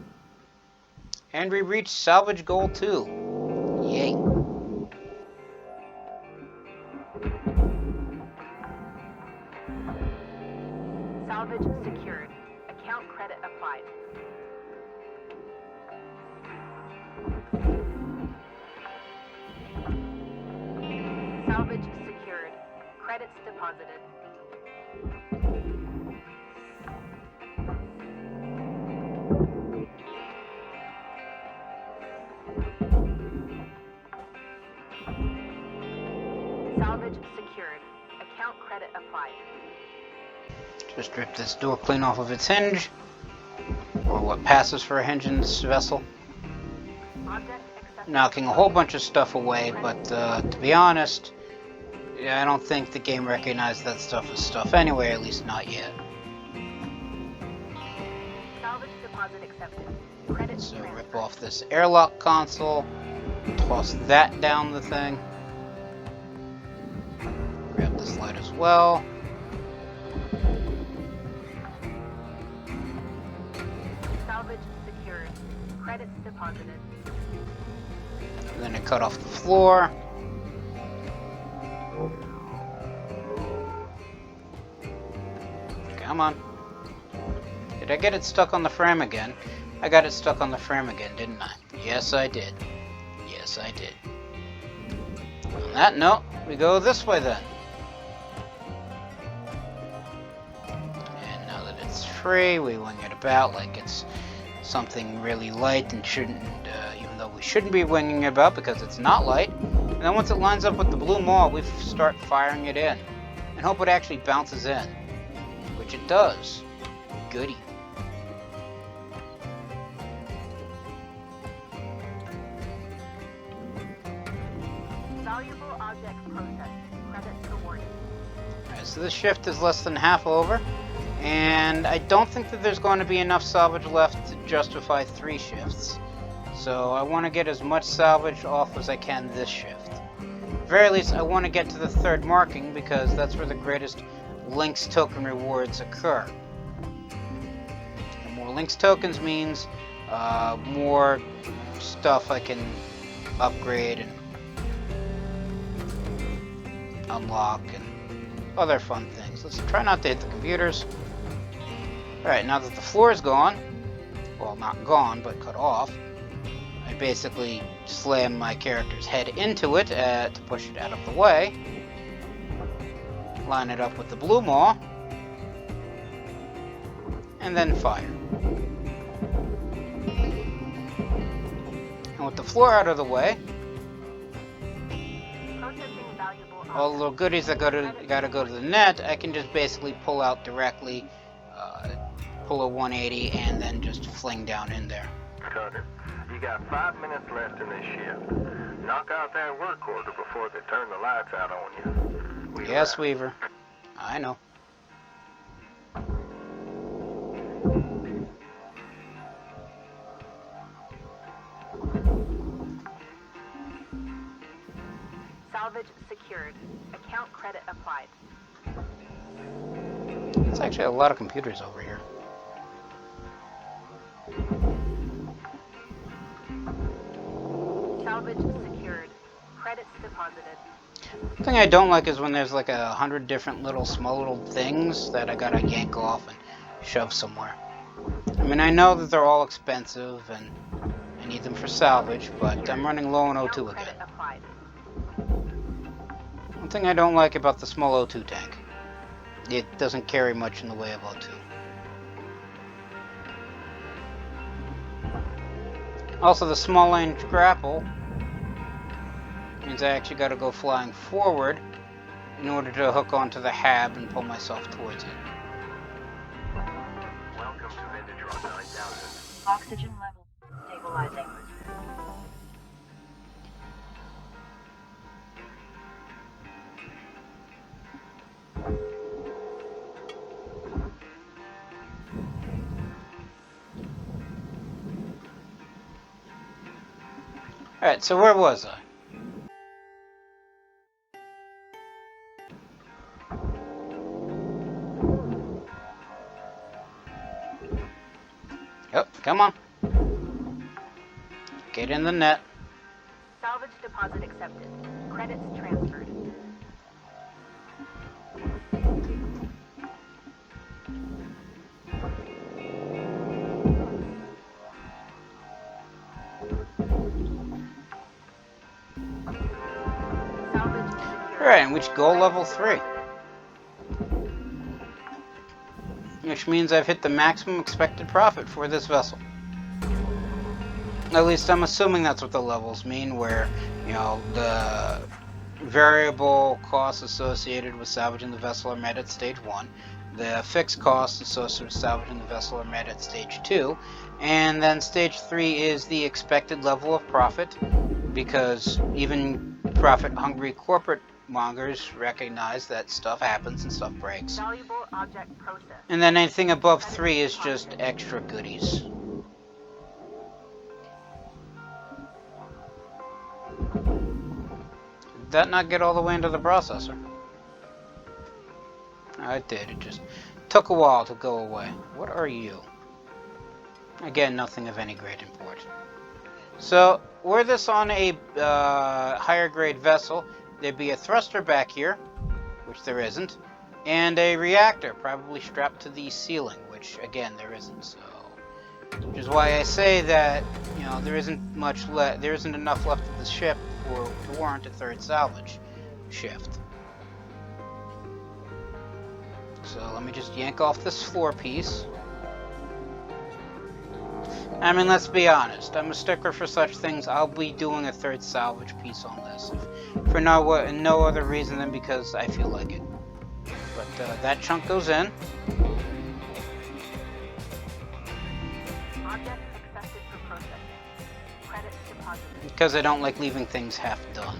And we reached salvage goal 2. Yay. Salvage secured. Account credit applied. Salvage secured. Credits deposited. Salvage secured. Account credit applied. Just rip this door clean off of its hinge, or what passes for a hinge in this vessel. Object accessible. Knocking a whole bunch of stuff away, but to be honest, I don't think the game recognized that stuff as stuff anyway, at least not yet. Salvage deposit accepted. Credit So transferred. rip off this airlock console, toss that down the thing. Grab this light as well. Salvage secured. Credits deposited. And then I cut off the floor. Come on. Did I get it stuck on the frame again? I got it stuck on the frame again, didn't I? Yes, I did. Yes, I did. On that note, we go this way then. And now that it's free, we wing it about like it's something really light and shouldn't, even though we shouldn't be winging it about because it's not light. And then once it lines up with the blue maw, we start firing it in and hope it actually bounces in, which it does. Goody. Valuable object processed. Credits awarded. Alright, so this shift is less than half over, and I don't think that there's going to be enough salvage left to justify 3 shifts. So I want to get as much salvage off as I can this shift. At the very least, I want to get to the 3rd marking because that's where the greatest Lynx token rewards occur. And more Lynx tokens means more stuff I can upgrade and unlock and other fun things. Let's try not to hit the computers. Alright, now that the floor is gone, well, not gone, but cut off, I basically slam my character's head into it to push it out of the way. Line it up with the blue maw, and then fire. And with the floor out of the way, Processing valuable all the little goodies that gotta go to the net, I can just basically pull out directly, pull a 180, and then just fling down in there. Tucker, you got 5 minutes left in this shift. Knock out that work order before they turn the lights out on you. Yes, Weaver. I know. Salvage secured. Account credit applied. There's actually a lot of computers over here. Salvage secured. Credits deposited. The thing I don't like is when there's like 100 different small little things that I gotta yank off and shove somewhere. I mean, I know that they're all expensive and I need them for salvage, but I'm running low on O2 Account again. credit applied. One thing I don't like about the small O2 tank. it doesn't carry much in the way of O2. Also, the small range grapple means I actually got to go flying forward in order to hook onto the hab and pull myself towards it. Welcome to Vintage 9000. Oxygen level stabilizing. Alright, so where was I? Oh, come on. Get in the net. Salvage deposit accepted. Credits transferred. Salvage secured. Alright, and which goal level 3. Which means I've hit the maximum expected profit for this vessel. At least I'm assuming that's what the levels mean, where, you know, the variable costs associated with salvaging the vessel are met at stage 1, the fixed costs associated with salvaging the vessel are met at stage 2, and then stage 3 is the expected level of profit, because even profit-hungry corporate mongers recognize that stuff happens and stuff breaks. Valuable object processed. And then anything above 3 is just extra goodies. Did that not get all the way into the processor? No, it did. It just took a while to go away. What are you? Again, nothing of any great import. So, were this on a higher grade vessel, there'd be a thruster back here, which there isn't, and a reactor probably strapped to the ceiling, which again there isn't. So, which is why I say that, you know, there isn't enough left of the ship to warrant a third salvage shift. So let me just yank off this floor piece. I mean, let's be honest. I'm a stickler for such things. I'll be doing a third salvage piece on this, for no other reason than because I feel like it. But that chunk goes in. Object accepted for processing. Credits deposited. Because I don't like leaving things half done.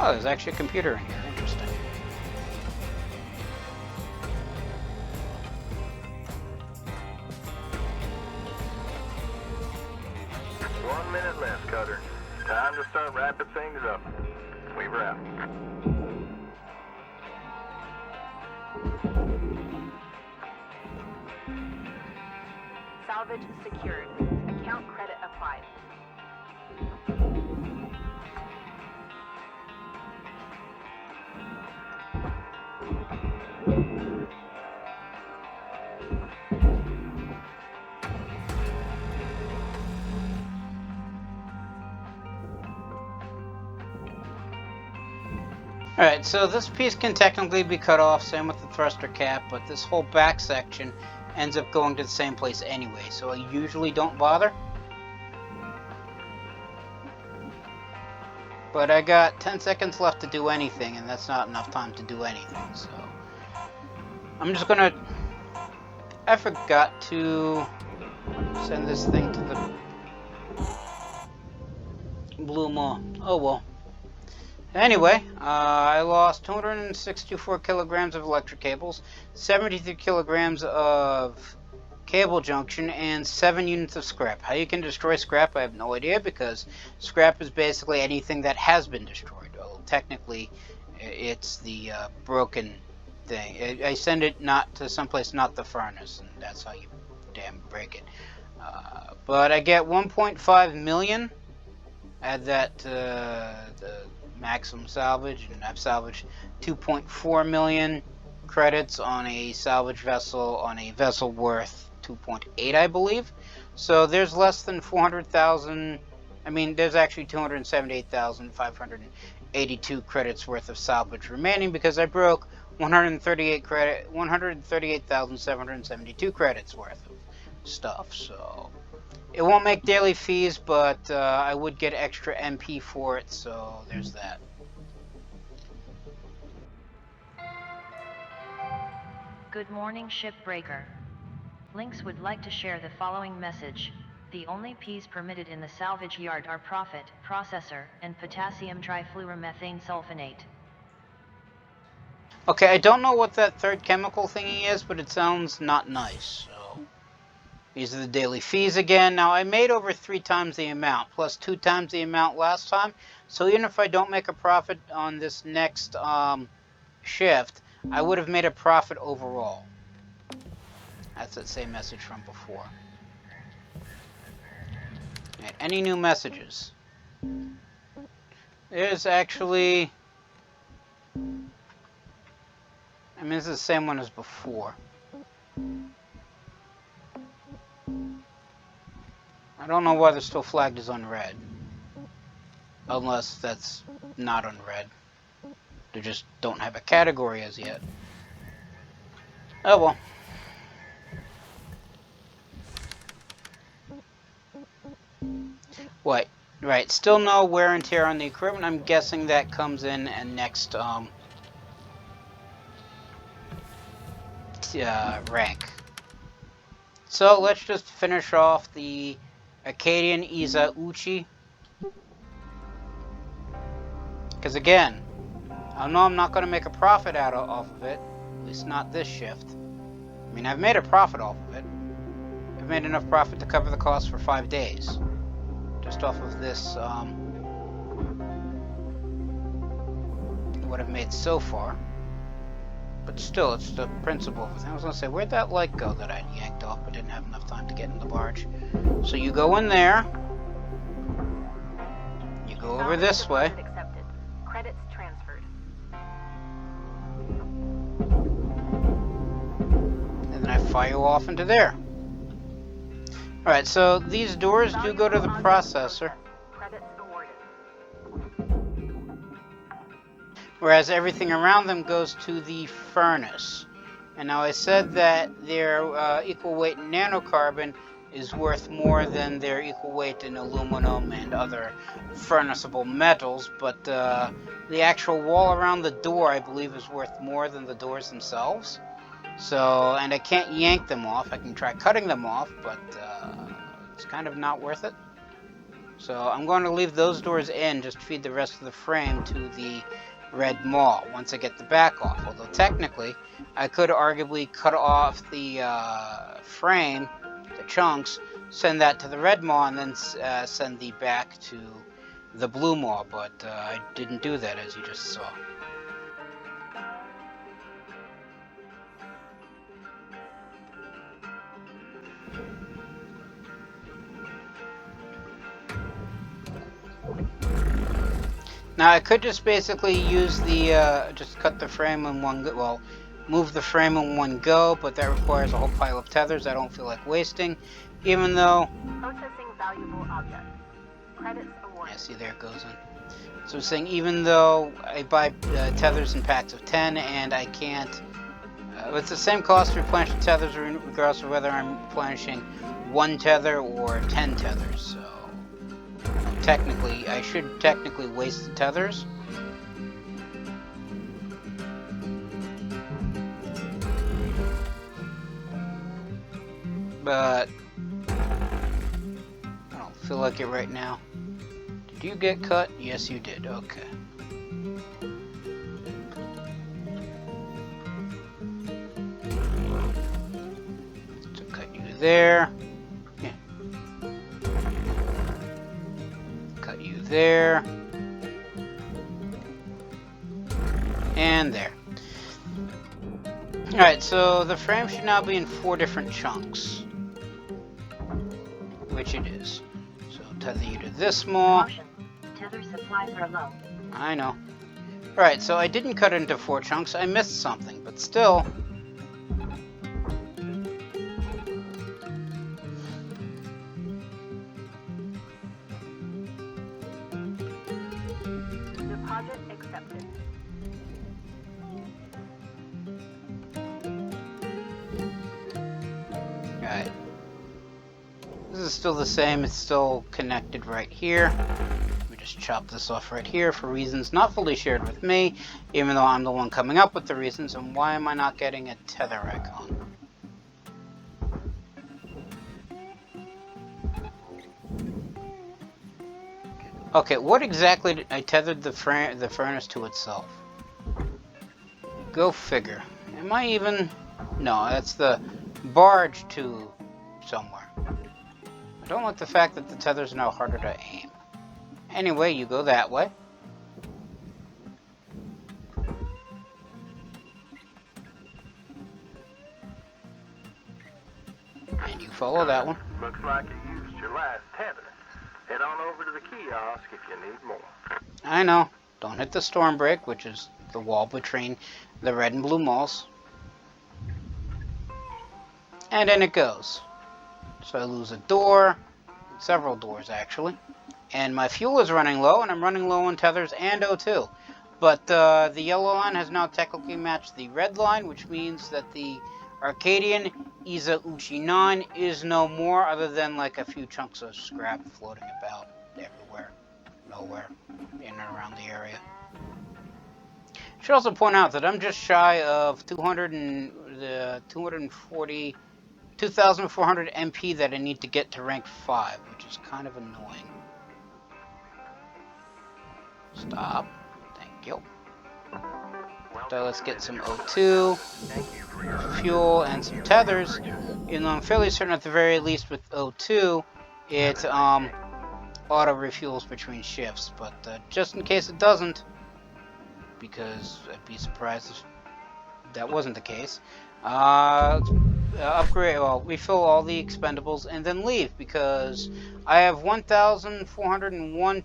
Oh, there's actually a computer in here. Interesting. One minute left, Cutter. Time to start wrapping things up. Weaver out. Salvage secured. Account credit applied. Alright, so this piece can technically be cut off, same with the thruster cap, but this whole back section ends up going to the same place anyway, so I usually don't bother. But I got 10 seconds left to do anything, and that's not enough time to do anything, so I'm just gonna... I forgot to send this thing to the Blue Maw. Oh well. Anyway, I lost 264 kilograms of electric cables, 73 kilograms of cable junction, and 7 units of scrap. How you can destroy scrap, I have no idea, because scrap is basically anything that has been destroyed. Well, technically, it's the broken thing. I send it not to someplace, not the furnace, and that's how you damn break it. But I get 1.5 million. Add that to the maximum salvage, and I've salvaged 2.4 million credits on a salvage vessel, on a vessel worth 2.8, I believe. So there's less than 400,000. I mean, there's actually 278,582 credits worth of salvage remaining because I broke 138,772 credits worth of stuff. So it won't make daily fees, but I would get extra MP for it, so there's that. Good morning, Shipbreaker. Lynx would like to share the following message. The only Ps permitted in the salvage yard are profit, processor, and potassium trifluoromethane sulfonate. Okay, I don't know what that third chemical thingy is, but it sounds not nice. So these are the daily fees again. Now, I made over 3 times the amount, plus 2 times the amount last time. So even if I don't make a profit on this next shift, I would have made a profit overall. That's that same message from before. Right, any new messages? There's actually... I mean, this is the same one as before. I don't know why they're still flagged as unread. Unless that's not unread. They just don't have a category as yet. Oh well. What? Right, still no wear and tear on the equipment. I'm guessing that comes in and next rank. So let's just finish off the Acadian Iza Uchi. Because again, I know I'm not going to make a profit off of it. At least not this shift. I mean, I've made a profit off of it. I've made enough profit to cover the cost for 5 days. Just off of this, what I've made so far. But still, it's the principle of the thing. I was going to say, where'd that light go that I yanked off but didn't have enough time to get in the barge? So you go in there. You go over this way. Accepted. Credits transferred. And then I fire you off into there. Alright, so these doors do go to the processor. Credits awarded. Whereas everything around them goes to the furnace. And now I said that their equal weight in nanocarbon is worth more than their equal weight in aluminum and other furnaceable metals, but the actual wall around the door, I believe, is worth more than the doors themselves. So, and I can't yank them off. I can try cutting them off, but it's kind of not worth it. So I'm going to leave those doors in, just feed the rest of the frame to the red maw once I get the back off. Although technically, I could arguably cut off the frame, the chunks, send that to the red maw, and then send the back to the blue maw, but I didn't do that, as you just saw. Now I could just basically use the, just cut the frame in one go, well, move the frame in one go, but that requires a whole pile of tethers I don't feel like wasting, even though... Processing valuable object. Credits awarded. Yeah, see, there it goes in. So I'm saying even though I buy tethers in packs of 10 and I can't... it's the same cost to replenish the tethers regardless of whether I'm replenishing 1 tether or 10 tethers, so... Technically, I should technically waste the tethers. But I don't feel like it right now. Did you get cut? Yes, you did. Okay. So cut you there. Yeah. Cut you there. And there. Alright, so the frame should now be in 4 different chunks. Which it is. So tether you to this maw. Tether supplies are low. I know. Alright, so I didn't cut it into 4 chunks. I missed something, but still... Deposit accepted. Alright. This is still the same. It's still connected right here. Let me just chop this off right here for reasons not fully shared with me, even though I'm the one coming up with the reasons. And why am I not getting a tether icon? Okay, what exactly did I tethered the furnace to itself? Go figure. Am I even... No, that's the barge to somewhere. I don't like the fact that the tether's now harder to aim. Anyway, you go that way. And you follow that one. Looks like you used your last tether. Head on over to the kiosk if you need more. I know. Don't hit the storm break, which is the wall between the red and blue malls. And in it goes. So I lose a door, several doors actually. And my fuel is running low, and I'm running low on tethers and O2. But the yellow line has now technically matched the red line, which means that the Arcadian Iza Uchi 9 is no more, other than like a few chunks of scrap floating about everywhere, nowhere, in and around the area. Should also point out that I'm just shy of 2,400 MP that I need to get to rank 5, which is kind of annoying. Stop. Thank you. So let's get some O2, fuel, and some tethers. Even though I'm fairly certain at the very least with O2, it auto refuels between shifts. But just in case it doesn't, because I'd be surprised if that wasn't the case, upgrade, well, refill all the expendables and then leave, because I have 1,401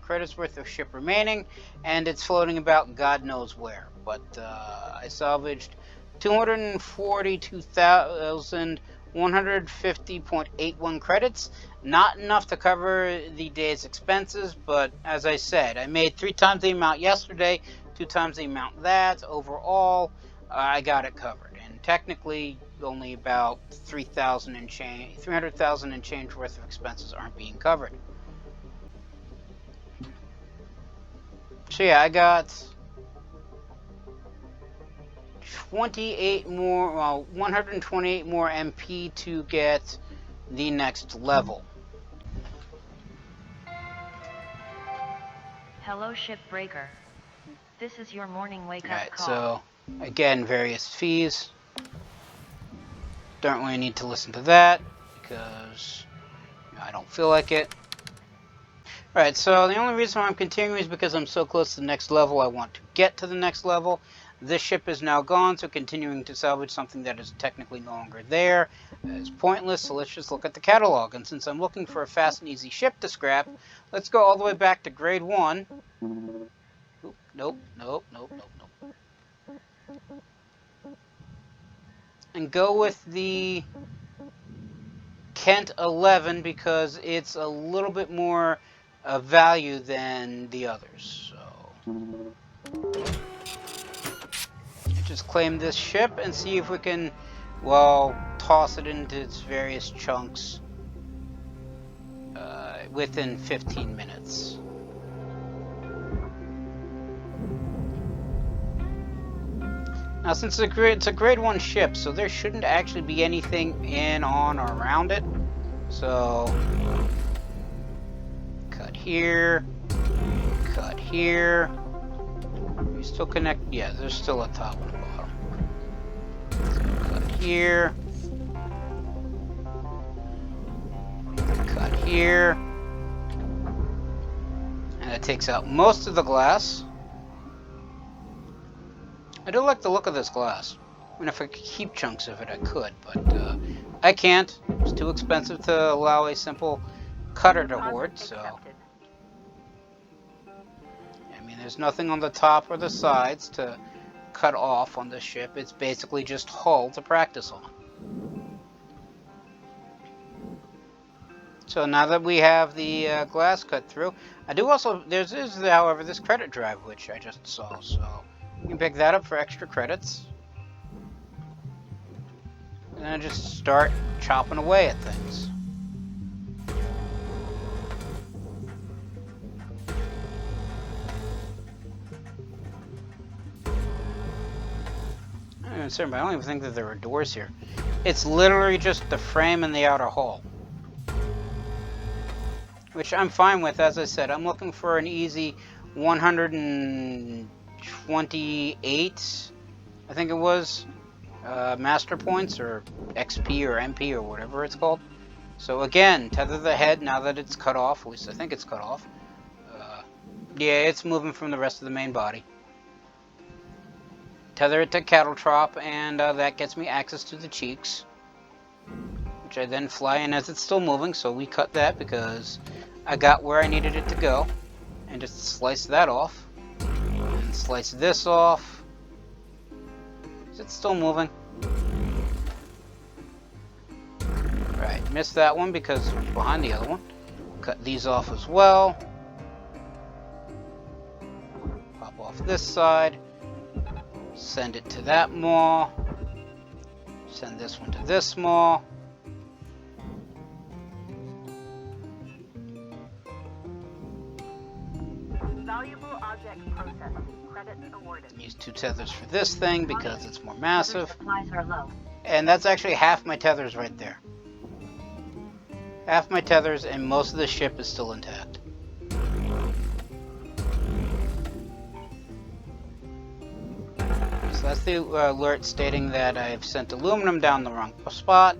credits worth of ship remaining, and it's floating about God knows where. But I salvaged 242,150.81 credits. Not enough to cover the day's expenses, but as I said, I made 3 times the amount yesterday, 2 times the amount that. Overall, I got it covered. And technically, only about 300,000 and change worth of expenses aren't being covered. So yeah, I got 128 more MP to get the next level. Hello, Shipbreaker. This is your morning wake-up Alright, call. so again, various fees. Don't really need to listen to that because I don't feel like it. Alright, so the only reason why I'm continuing is because I'm so close to the next level. I want to get to the next level. This ship is now gone, so continuing to salvage something that is technically no longer there is pointless. So let's just look at the catalog. And since I'm looking for a fast and easy ship to scrap, let's go all the way back to grade 1. Oop, nope. And go with the Kent 11 because it's a little bit more value than the others. So just claim this ship and see if we can, well, toss it into its various chunks within 15 minutes. Now, since it's a grade 1 ship, so there shouldn't actually be anything in, on, or around it. So, cut here, cut here. You still connect? Yeah, there's still a top and a bottom. Cut here. Cut here. And it takes out most of the glass. I do like the look of this glass. I mean, if I could keep chunks of it, I could, but I can't. It's too expensive to allow a simple cutter to hoard, so... There's nothing on the top or the sides to cut off on the ship. It's basically just hull to practice on. So now that we have the glass cut through, I do also, there's however this credit drive which I just saw, so you can pick that up for extra credits. And then just start chopping away at things. I don't even think that there are doors here. It's literally just the frame and the outer hull. Which I'm fine with, as I said. I'm looking for an easy 128, I think it was, master points, or XP or MP or whatever it's called. So again, tether the head now that it's cut off, at least I think it's cut off. Yeah, it's moving from the rest of the main body. Tether it to cattle trop, and that gets me access to the cheeks, which I then fly in as it's still moving, so we cut that because I got where I needed it to go, and just slice that off, and slice this off. Is it still moving? Right, missed that one because it was behind the other one. Cut these off as well. Pop off this side. Send it to that maw. Send this one to this maw. Valuable object processed. Credits awarded. Use 2 tethers for this thing because it's more massive. Supplies are low. And that's actually half my tethers right there. Half my tethers, and most of the ship is still intact. So that's the alert stating that I've sent aluminum down the wrong spot.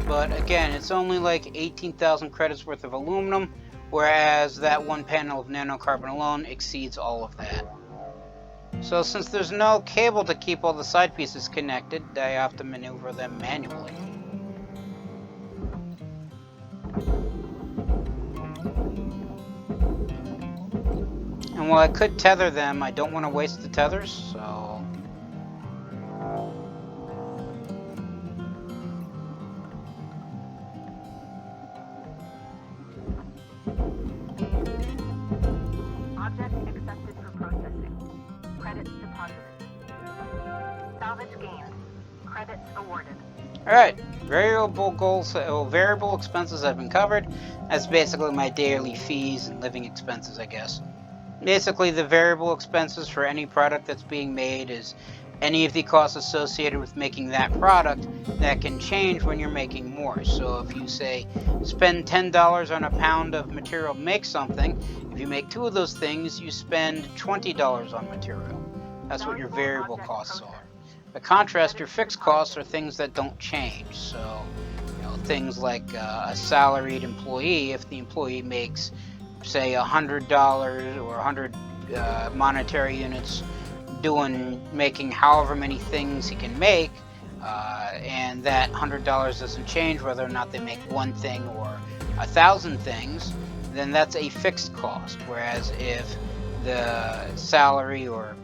But again, it's only like 18,000 credits worth of aluminum, whereas that one panel of nanocarbon alone exceeds all of that. So since there's no cable to keep all the side pieces connected, I have to maneuver them manually. And while I could tether them, I don't want to waste the tethers, so... Object accepted for processing. Credits deposited. Salvage gained. Credits awarded. Alright, variable goals, variable expenses have been covered. That's basically my daily fees and living expenses, I guess. Basically, the variable expenses for any product that's being made is any of the costs associated with making that product that can change when you're making more. So if you say spend $10 on a pound of material to make something, if you make 2 of those things, you spend $20 on material. That's what your variable costs are. By contrast, your fixed costs are things that don't change. So, you know, things like a salaried employee, if the employee makes, say, $100 or 100 monetary units making however many things he can make, and that $100 doesn't change whether or not they make one thing or 1,000 things, then that's a fixed cost. Whereas if the salary or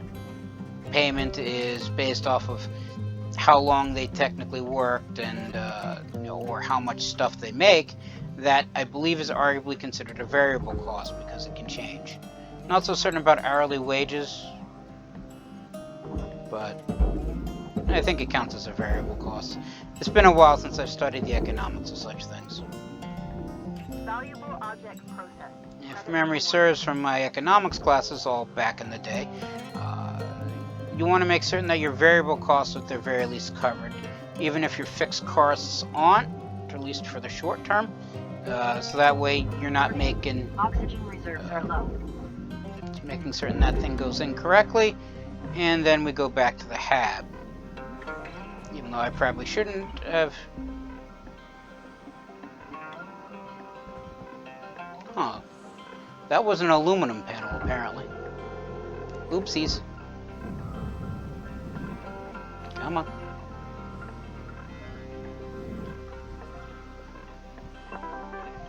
payment is based off of how long they technically worked and you know, or how much stuff they make, that I believe is arguably considered a variable cost because it can change. Not so certain about hourly wages, but I think it counts as a variable cost. It's been a while since I've studied the economics of such things. Valuable object processed. If memory serves from my economics classes all back in the day, you want to make certain that your variable costs are at the very least covered, even if your fixed costs aren't, at least for the short term. So that way you're not making... Oxygen reserves are low. Making certain that thing goes in correctly, and then we go back to the hab. Even though I probably shouldn't have... Huh. That was an aluminum panel, apparently. Oopsies. Come on.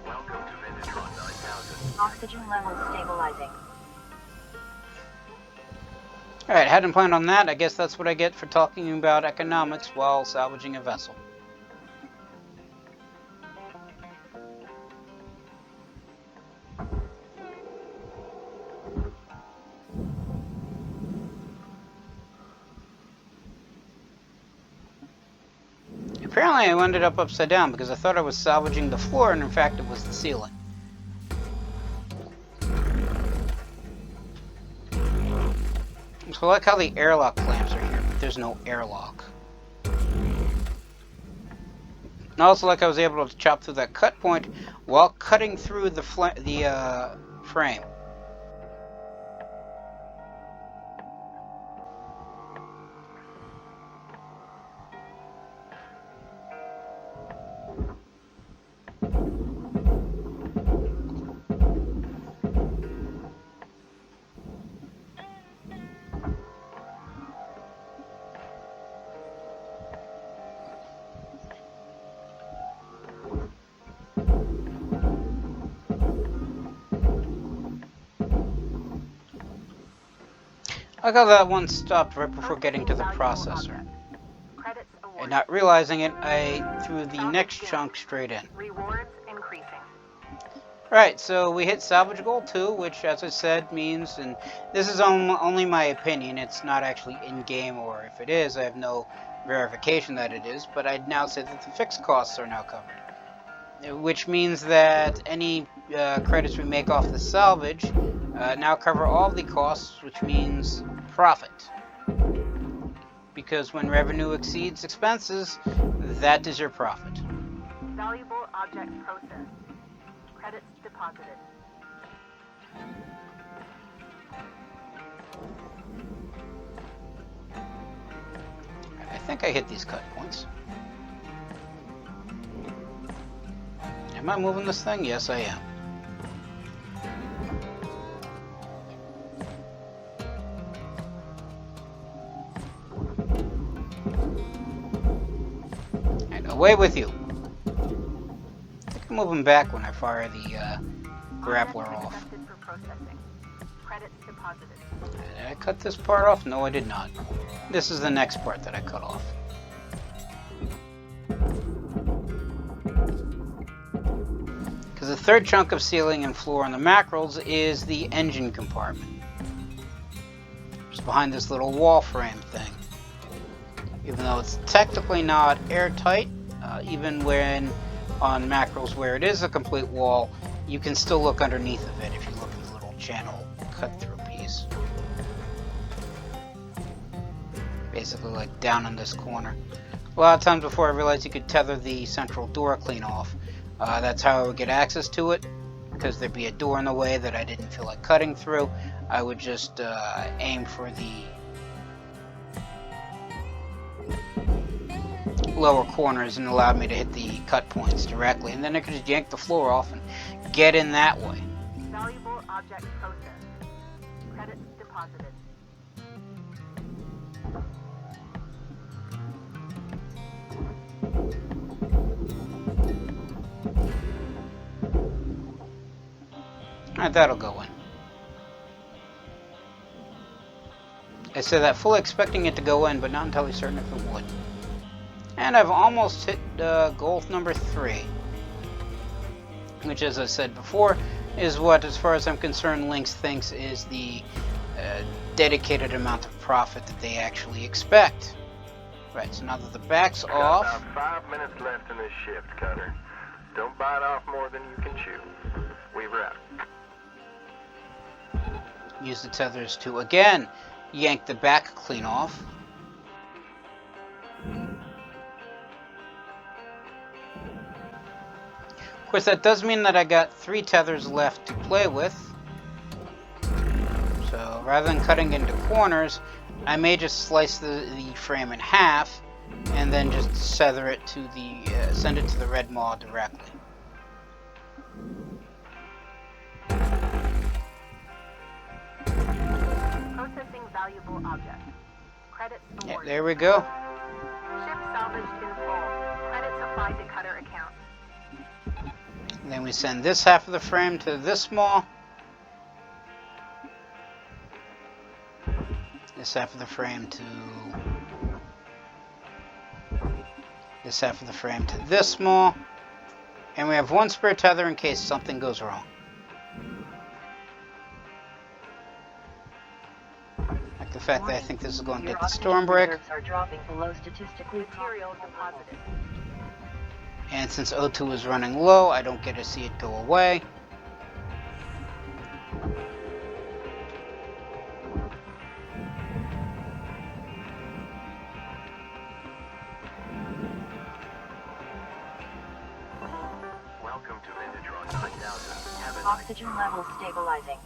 Welcome to Vindatron 9000. Oxygen levels stabilizing. Alright, hadn't planned on that. I guess that's what I get for talking about economics while salvaging a vessel. Apparently I ended up upside down because I thought I was salvaging the floor, and in fact it was the ceiling. So I like how the airlock clamps are here, but there's no airlock. And I also like I was able to chop through that cut point while cutting through the frame. I like how that one stopped right before getting to the processor. And not realizing it, I threw the next chunk straight in. Rewards increasing. Right, so we hit salvage goal 2, which, as I said, means, and this is only my opinion, it's not actually in-game, or if it is, I have no verification that it is, but I'd now say that the fixed costs are now covered. Which means that any credits we make off the salvage now cover all the costs, which means profit. Because when revenue exceeds expenses, that is your profit. Valuable object processed. Credits deposited. I think I hit these cut points. Am I moving this thing? Yes, I am. And away with you. I think I'm moving back when I fire the grappler off. Accepted for processing. Credits deposited. Did I cut this part off? No, I did not. This is the next part that I cut off. Because the third chunk of ceiling and floor on the mackerels is the engine compartment. It's behind this little wall frame thing. Even though it's technically not airtight, even when on mackerels where it is a complete wall, you can still look underneath of it if you look at the little channel cut-through piece. Basically like down in this corner. A lot of times before I realized you could tether the central door clean off. That's how I would get access to it, because there'd be a door in the way that I didn't feel like cutting through. I would just aim for the lower corners and allowed me to hit the cut points directly, and then I could just yank the floor off and get in that way. Valuable object processed. Credits deposited. Alright, that'll go in. I said that fully expecting it to go in, but not entirely certain if it would. And I've almost hit goal number 3. Which, as I said before, is what, as far as I'm concerned, Lynx thinks is the dedicated amount of profit that they actually expect. Right, so now that the back's off... Got about 5 minutes left in this shift, Cutter. Don't bite off more than you can chew. Weaver out. Use the tethers to, again, yank the back clean off. Of course, that does mean that I got 3 tethers left to play with. So, rather than cutting into corners, I may just slice the frame in half, and then just tether it to the, send it to the red maw directly. Processing valuable object. Credits awarded. Yeah, there we go. Ship salvaged in full. Credits applied to cutter account. And then we send this half of the frame to this maw. this half of the frame to this half of the frame to this small. And we have one spare tether in case something goes wrong. Like the fact that I think this is going to Your get the oxygen storm break. reserves are dropping below statistically Material deposited. And since O2 is running low, I don't get to see it go away. Welcome to Vintatron 9000. Have a Oxygen levels stabilizing.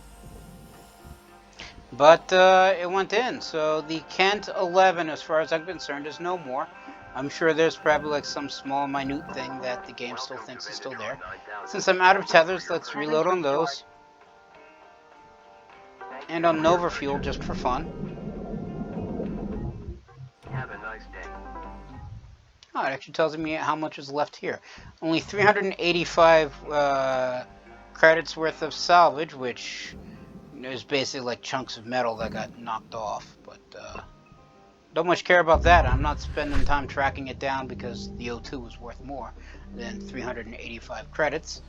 But it went in, so the Kent 11, as far as I'm concerned, is no more. I'm sure there's probably like some small, minute thing that the game still thinks is still there. Since I'm out of tethers, let's reload on those. And on Nova Fuel, just for fun. Have a nice day. Oh, it actually tells me how much is left here. Only 385 credits worth of salvage, which is basically like chunks of metal that got knocked off. But don't much care about that. I'm not spending time tracking it down because the O2 was worth more than 385 credits.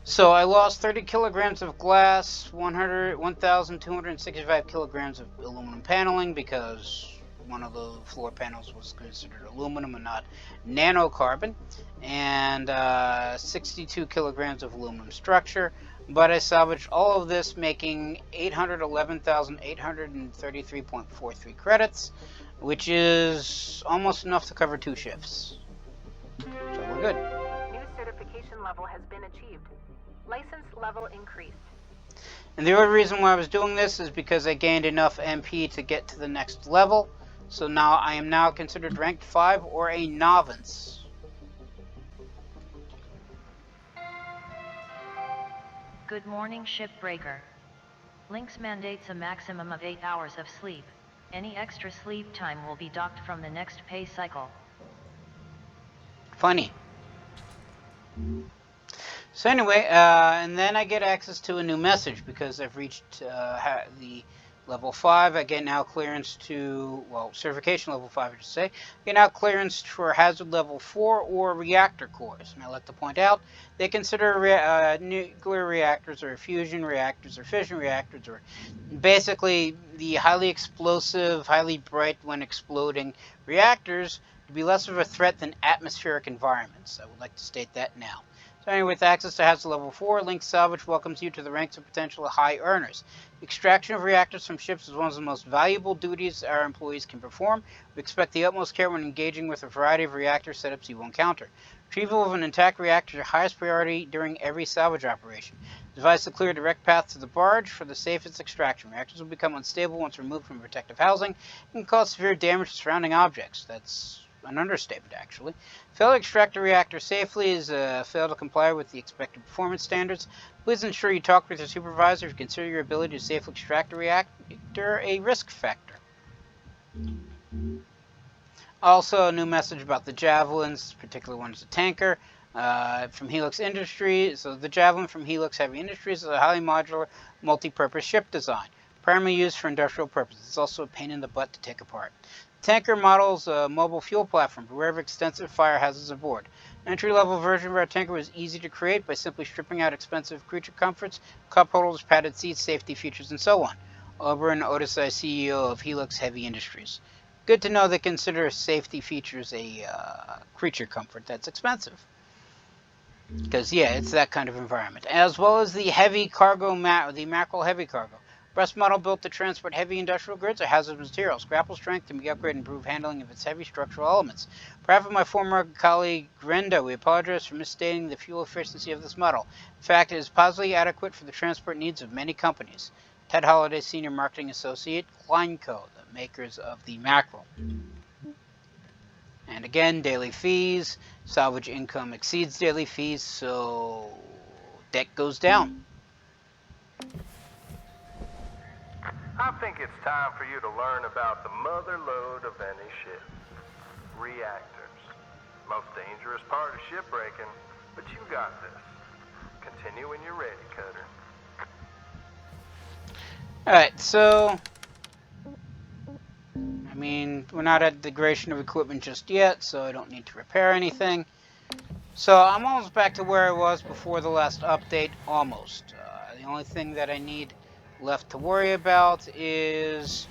So I lost 30 kilograms of glass, 1,265 kilograms of aluminum paneling because one of the floor panels was considered aluminum and not nanocarbon, and 62 kilograms of aluminum structure. But I salvaged all of this, making 811,833.43 credits, which is almost enough to cover 2 shifts. So we're good. New certification level has been achieved. License level increased. And the other reason why I was doing this is because I gained enough MP to get to the next level. So now I am now considered ranked 5 or a novice. Good morning, Shipbreaker. Lynx mandates a maximum of 8 hours of sleep. Any extra sleep time will be docked from the next pay cycle. Funny. So anyway, and then I get access to a new message because I've reached the level 5. I get now clearance to, well, certification level 5, I should say. I get now clearance for hazard level 4 or reactor cores. And I like to point out, they consider nuclear reactors or fusion reactors or fission reactors or basically the highly explosive, highly bright when exploding reactors to be less of a threat than atmospheric environments. I would like to state that now. So anyway, with access to hazard level 4, Lynx Salvage welcomes you to the ranks of potential high earners. Extraction of reactors from ships is one of the most valuable duties our employees can perform. We expect the utmost care when engaging with a variety of reactor setups you will encounter. Retrieval of an intact reactor is your highest priority during every salvage operation. Devise a clear direct path to the barge for the safest extraction. Reactors will become unstable once removed from protective housing and cause severe damage to surrounding objects. That's an understatement, actually. Fail to extract a reactor safely is fail to comply with the expected performance standards. Please ensure you talk with your supervisor if you consider your ability to safely extract a reactor a risk factor. Also, a new message about the Javelins, this particular one is a tanker from Helix Industries. So the Javelin from Helix Heavy Industries is a highly modular, multi-purpose ship design, primarily used for industrial purposes. It's also a pain in the butt to take apart. Tanker models a mobile fuel platform, beware of extensive fire hazards aboard. An entry-level version of our tanker was easy to create by simply stripping out expensive creature comforts, cup holders, padded seats, safety features, and so on. Oberon Otisai, CEO of Helix Heavy Industries. Good to know they consider safety features a creature comfort that's expensive. Because, yeah, it's that kind of environment. As well as the heavy cargo, the mackerel heavy cargo. Breast model built to transport heavy industrial goods or hazardous materials. Grapple strength can be upgraded and improve handling of its heavy structural elements. On behalf of my former colleague Grenda, we apologize for misstating the fuel efficiency of this model. In fact, it is positively adequate for the transport needs of many companies. Ted Holliday, Senior Marketing Associate, Kleinco, the makers of the mackerel. And again, daily fees. Salvage income exceeds daily fees, so debt goes down. I think it's time for you to learn about the mother lode of any ship. Reactors. Most dangerous part of shipbreaking, but you got this. Continue when you're ready, Cutter. Alright, so mean, we're not at degradation of equipment just yet, so I don't need to repair anything. So I'm almost back to where I was before the last update, almost. The only thing that I need left to worry about is,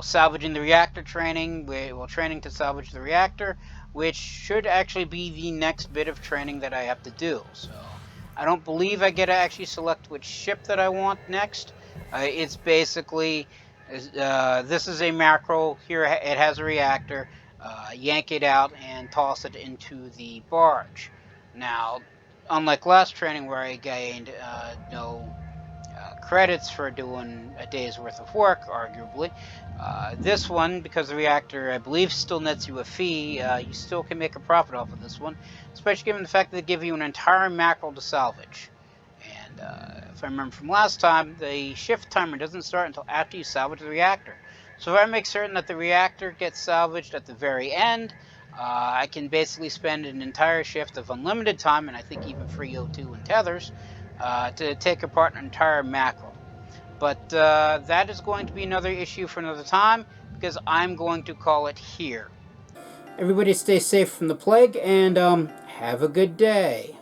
salvaging the reactor training. Training to salvage the reactor, which should actually be the next bit of training that I have to do. So I don't believe I get to actually select which ship that I want next. It's basically, this is a macro. Here it has a reactor. Yank it out and toss it into the barge. Now, unlike last training where I gained no credits for doing a day's worth of work, arguably, this one, because the reactor, I believe, still nets you a fee, you still can make a profit off of this one, especially given the fact that they give you an entire mackerel to salvage. And if I remember from last time, the shift timer doesn't start until after you salvage the reactor. So if I make certain that the reactor gets salvaged at the very end, I can basically spend an entire shift of unlimited time, and I think even free O2 and tethers, to take apart an entire mackerel. But that is going to be another issue for another time, because I'm going to call it here. Everybody stay safe from the plague, and have a good day.